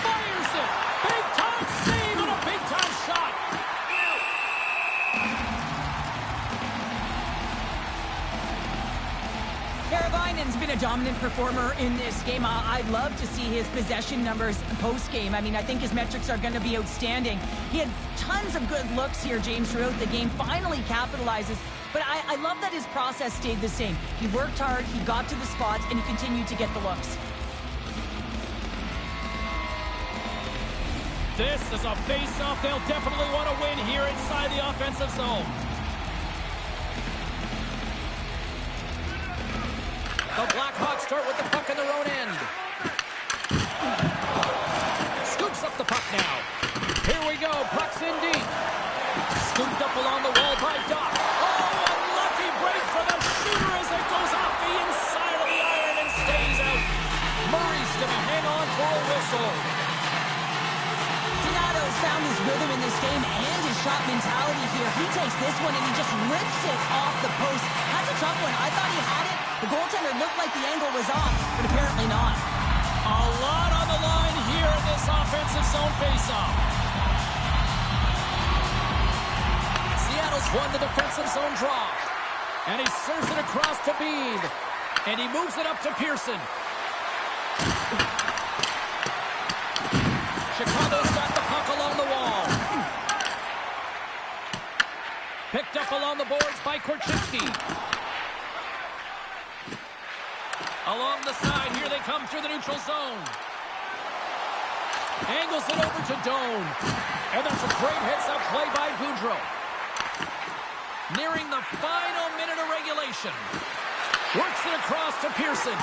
Fires it. Big time save and a big time shot. Karavainen's been a dominant performer in this game. I'd love to see his possession numbers post-game. I mean, I think his metrics are going to be outstanding. He had tons of good looks here, James, throughout the game. Finally capitalizes. But I love that his process stayed the same. He worked hard, he got to the spots, and he continued to get the looks. This is a face-off they'll definitely want to win here inside the offensive zone. The Blackhawks start with the puck in their own end. Scoops up the puck now. Here we go, puck's in deep. Scooped up along the wall by Doc. Oh, a lucky break for the shooter as it goes off the inside of the iron and stays out. Murray's going to hang on for a whistle. Donato's found his rhythm in this game and his shot mentality here. He takes this one and he just rips it off the post. That's a tough one. I thought he had it. The goaltender looked like the angle was off, but apparently not. A lot on the line here in this offensive zone faceoff. Seattle's won the defensive zone draw. And he serves it across to Bean. And he moves it up to Pearson. Chicago's got the puck along the wall. Picked up along the boards by Korchinski. Along the side, here they come through the neutral zone. Angles it over to Doan. And that's a great heads-up play by Boudreau. Nearing the final minute of regulation. Works it across to Pearson.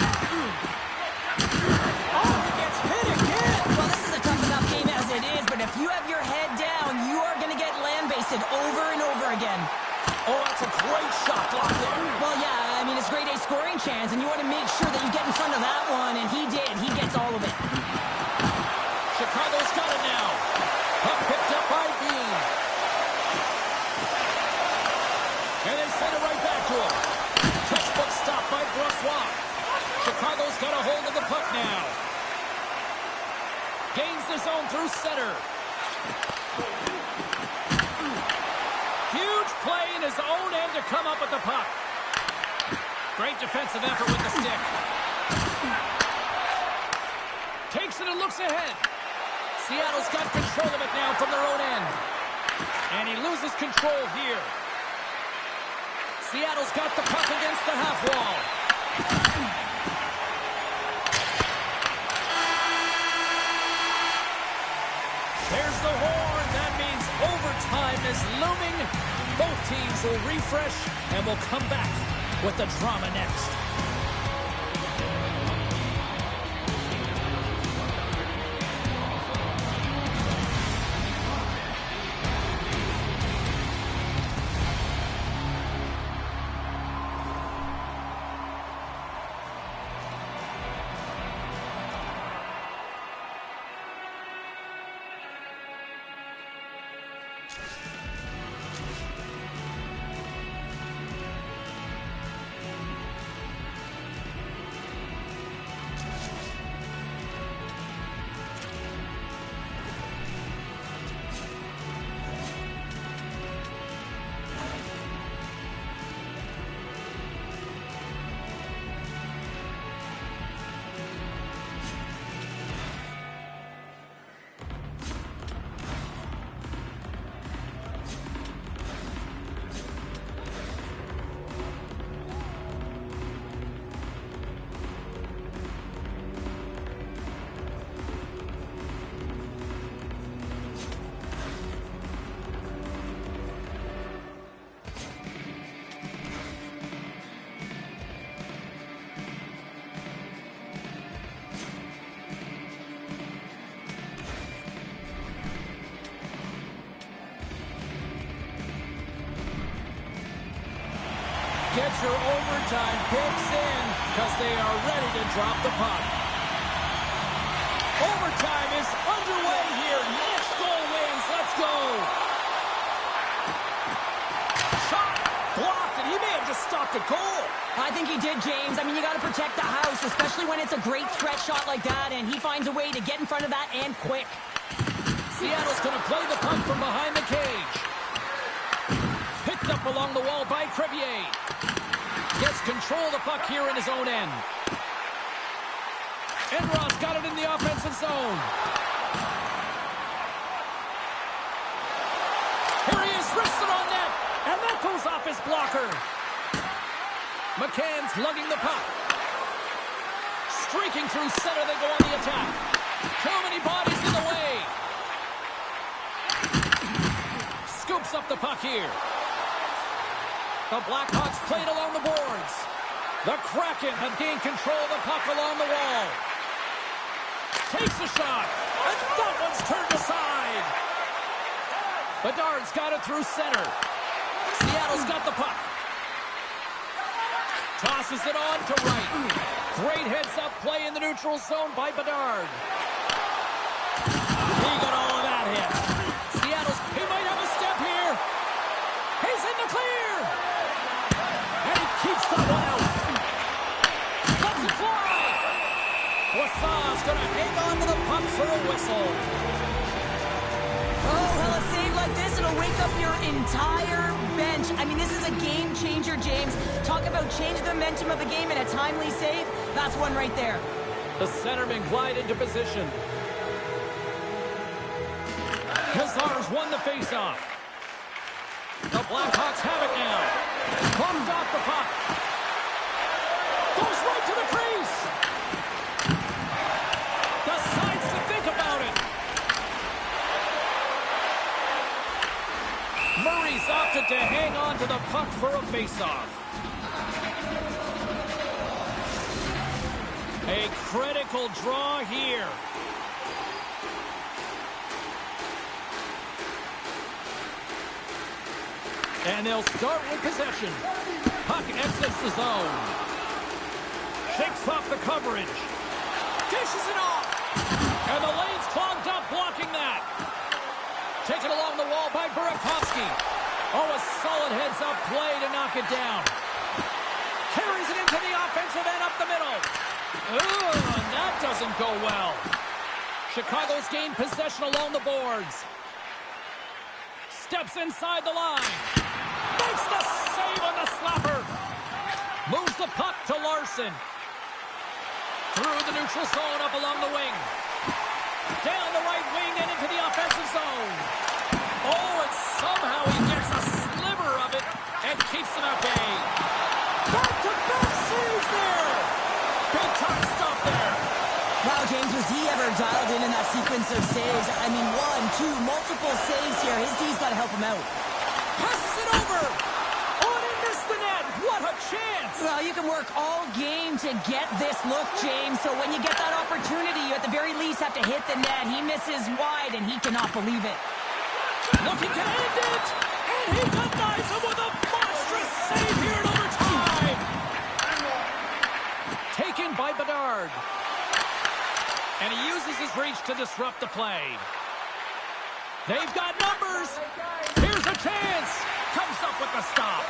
Oh, he gets hit again! Well, this is a tough enough game as it is, but if you have your head down, you are going to get land-basted over and over again. Oh, that's a great shot block there. Well, yeah, I mean, it's grade A scoring chance, and you want to make sure that you get in front of that one, and he did. He gets all of it. Chicago's got it now. Puck picked up by Bean. And they send it right back to him. Textbook stop by Brossois. Chicago's got a hold of the puck now. Gains the zone through center. Huge play in his own end to come up with the puck. Great defensive effort with the stick. Takes it and looks ahead. Seattle's got control of it now from their own end. And he loses control here. Seattle's got the puck against the half wall. 1-0 to is looming. Both teams will refresh and will come back with the drama next. Get your overtime picks in because they are ready to drop the puck. Overtime is underway here. Next goal wins. Let's go. Shot blocked, and he may have just stopped a goal. I think he did, James. I mean, you got to protect the house, especially when it's a great threat shot like that, and he finds a way to get in front of that and quick. Seattle's going to play the puck from behind the cage. Picked up along the wall by Crevier. Gets control of the puck here in his own end. Enross got it in the offensive zone. Here he is, wristed on net, and that goes off his blocker. McCann's lugging the puck. Streaking through center, they go on the attack. Too many bodies in the way. Scoops up the puck here. The Blackhawks played along the boards. The Kraken have gained control of the puck along the wall. Takes a shot, and that one's turned aside. Bedard's got it through center. Seattle's got the puck. Tosses it on to right. Great heads-up play in the neutral zone by Bedard. He got all of that hit. He might have a step here. He's in the clear. And he keeps that one out. Lets it fly. Wassau's going to hang on to the puck for a whistle. Oh, well, a save like this, it'll wake up your entire bench. I mean, this is a game changer, James. Talk about changing the momentum of the game in a timely save. That's one right there. The centerman glide into position. Hazard's won the faceoff. The Blackhawks have it now. Bumped off the puck. Goes right to the crease. Decides to think about it. Murray's opted to hang on to the puck for a faceoff. A critical draw here. And they'll start with possession. Puck exits the zone. Shakes off the coverage. Dishes it off. And the lane's clogged up, blocking that. Taken along the wall by Burakovsky. Oh, a solid heads-up play to knock it down. Carries it into the offensive end up the middle. Ooh, and that doesn't go well. Chicago's gained possession along the boards. Steps inside the line. Makes the save on the slapper. Moves the puck to Larson. Through the neutral zone, up along the wing. Down the right wing and into the offensive zone. Oh, and somehow he gets a sliver of it and keeps them at bay. Back-to-back saves there. Big time stop there. Wow, James, was he ever dialed in that sequence of saves. I mean, 1, 2, multiple saves here. His D's got to help him out. Passes it over. Oh, and he missed the net. What a chance. Well, you can work all game to get this look, James. So when you get that opportunity, you at the very least have to hit the net. He misses wide, and he cannot believe it. Looking to end it. And he denies him with a monstrous save here in overtime. Taken by Bedard. And he uses his reach to disrupt the play. They've got numbers. Here's a chance. Comes up with the stop.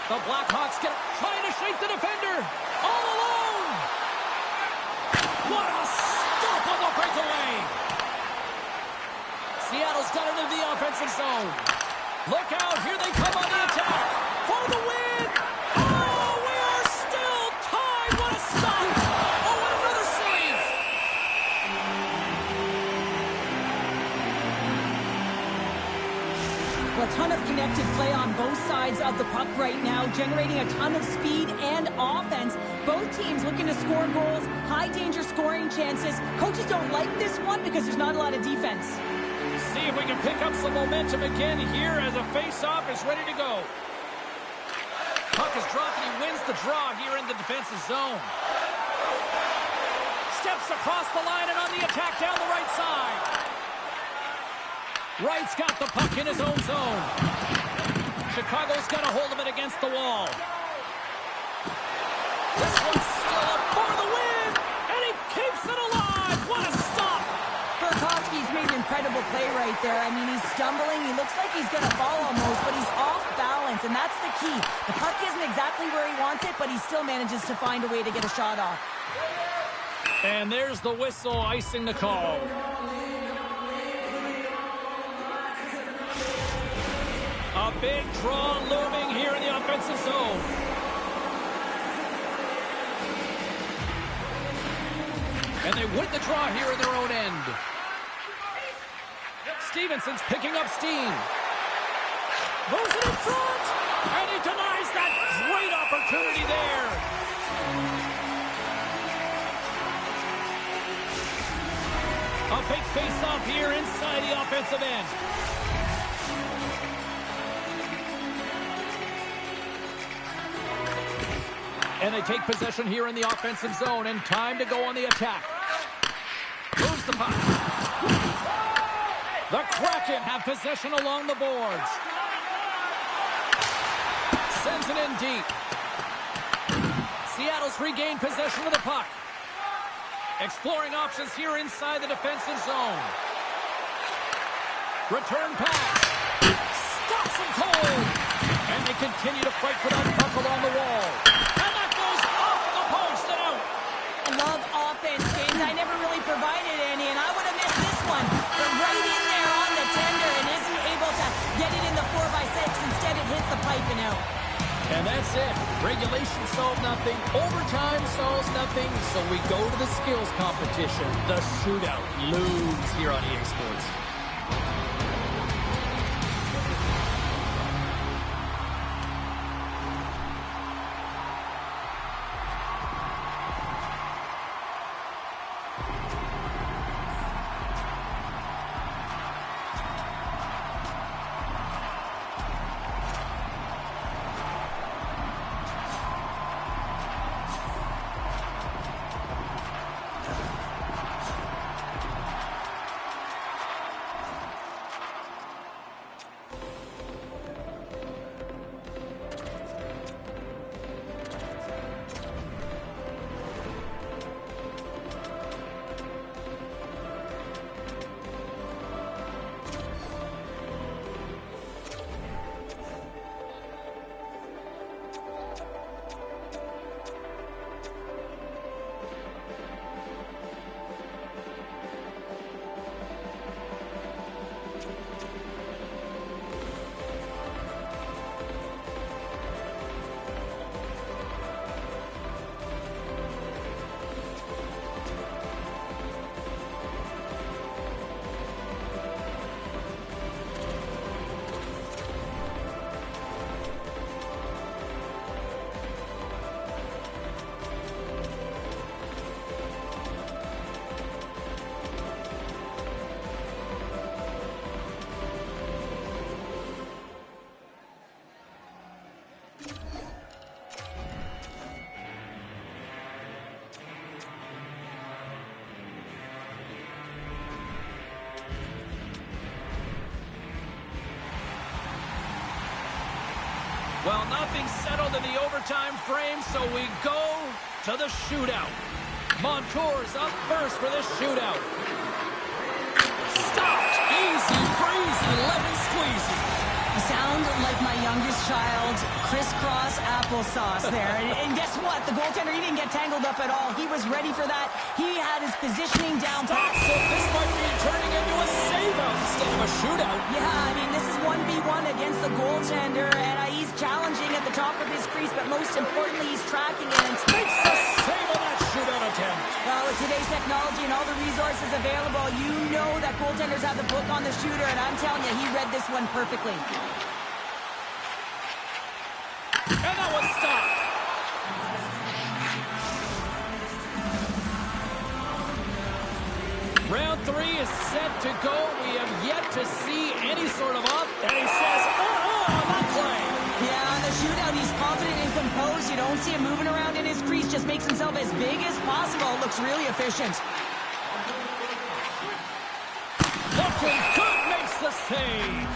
The Blackhawks trying to shake the defender. All alone. What a stop on the breakaway. Seattle's got it into the offensive zone. Look out. Here they come on the attack. For the win. Oh, we are still tied. What a stop. Oh, and another save. Well, a ton of connected play on both sides of the puck right now, generating a ton of speed and offense. Both teams looking to score goals, high-danger scoring chances. Coaches don't like this one because there's not a lot of defense. See if we can pick up some momentum again here as a face-off is ready to go. Puck is dropped and he wins the draw here in the defensive zone. Steps across the line and on the attack down the right side. Wright's got the puck in his own zone. Chicago's got a hold of it against the wall. This one's still up for the win, and he keeps it alive. What a stop! Burakovsky's made an incredible play right there. I mean, he's stumbling. He looks like he's going to fall almost, but he's off balance, and that's the key. The puck isn't exactly where he wants it, but he still manages to find a way to get a shot off. And there's the whistle icing the call. A big draw looming here in the offensive zone. And they win the draw here in their own end. Stevenson's picking up steam. Moves it in front. And he denies that great opportunity there. A big face-off here inside the offensive end. And they take possession here in the offensive zone, and time to go on the attack. Moves the puck. The Kraken have possession along the boards. Sends it in deep. Seattle's regained possession of the puck. Exploring options here inside the defensive zone. Return pass. Stops him cold. And they continue to fight for that puck along the wall. Love offense, James. I never really provided any, and I would have missed this one. But right in there on the tender and isn't able to get it in the 4x6. Instead, it hits the pipe and out. And that's it. Regulation solved nothing. Overtime solves nothing. So we go to the skills competition. The shootout looms here on EA Sports. Well, nothing settled in the overtime frame, so we go to the shootout. Montour's up first for this shootout. Stopped. Easy breezy, lemon squeezy. You sound like my youngest child, crisscross applesauce there. And guess what? The goaltender, he didn't get tangled up at all. He was ready for that. He had his positioning down pat. So this might be turning into a save-out instead of a shootout. Yeah, I mean, this is 1v1 against the goaltender, and he's challenging at the top of his crease, but most importantly, he's tracking it. And Makes the save on that shootout attempt. well, with today's technology and all the resources available, you know that goaltenders have the book on the shooter, and I'm telling you, he read this one perfectly. And that was stopped. Round 3 is set to go. We have yet to see any sort of up. And he says, on that play. Yeah, on the shootout, he's confident and composed. You don't see him moving around in his crease. Just makes himself as big as possible. Looks really efficient. Looking good, makes the save.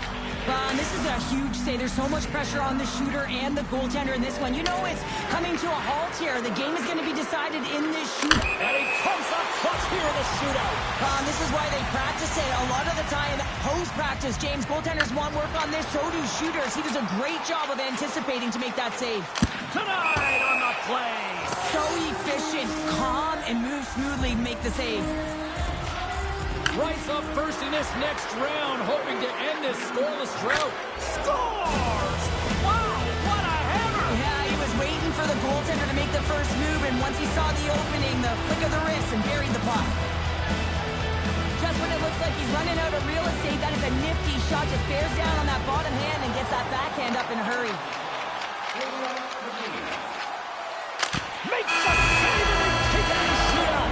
This is a huge save. There's so much pressure on the shooter and the goaltender in this one. You know it's coming to a halt here. The game is going to be decided in this shootout. And he comes up clutch here in the shootout. This is why they practice it. A lot of the time, post-practice, James, goaltenders want work on this. So do shooters. He does a great job of anticipating to make that save. Tonight on the play. So efficient, calm, and moves smoothly to make the save. Rice up first in this next round, hoping to end this scoreless drought. Scores! Wow, what a hammer! Yeah, he was waiting for the goaltender to make the first move, and once he saw the opening, the flick of the wrist, and buried the puck. Just when it looks like he's running out of real estate, that is a nifty shot. Just bears down on that bottom hand and gets that backhand up in a hurry. Makes the save and they take it in the shootout.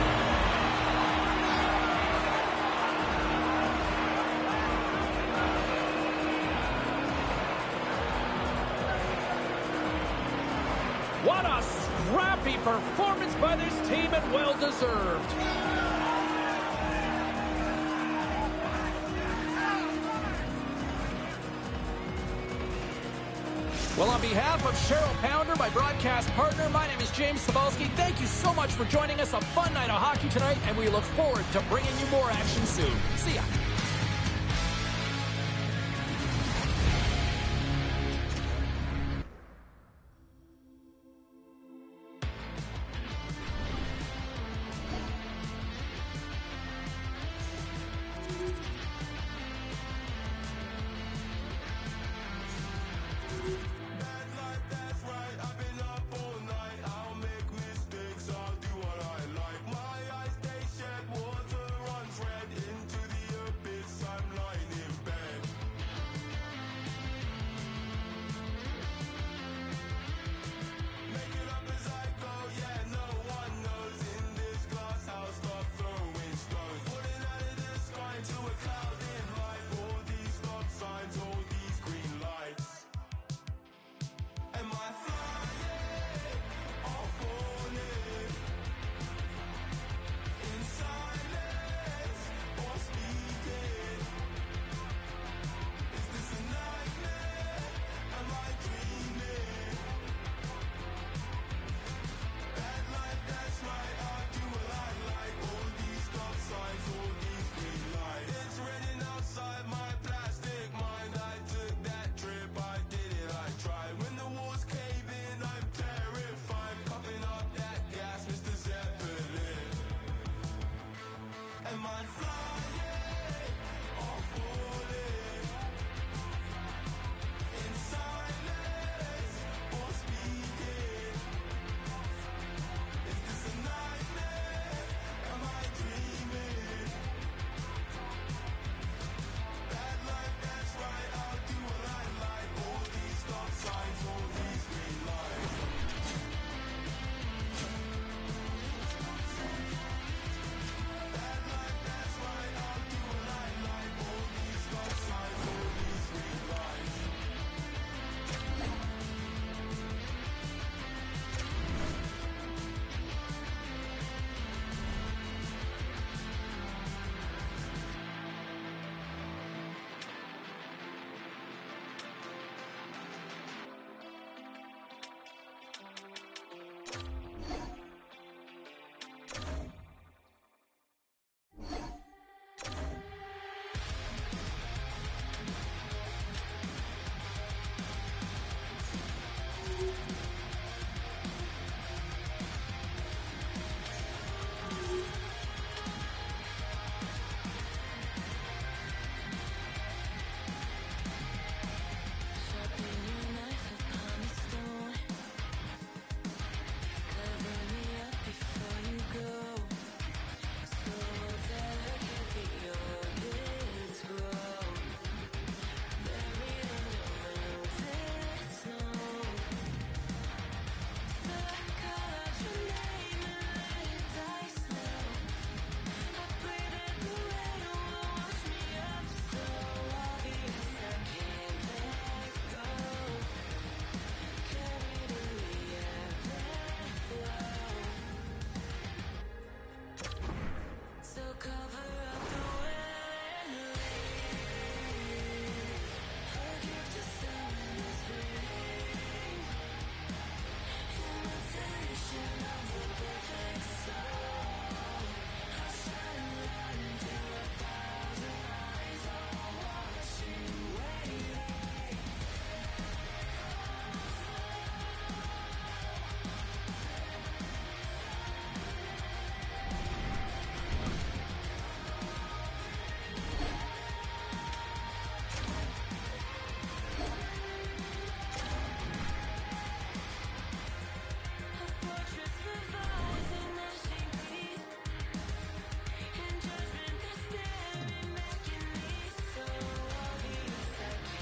What a scrappy performance by this team, and well-deserved. Well, on behalf of Cheryl Pounder, my broadcast partner, my name is James Cebulski. Thank you so much for joining us. A fun night of hockey tonight, and we look forward to bringing you more action soon. See ya.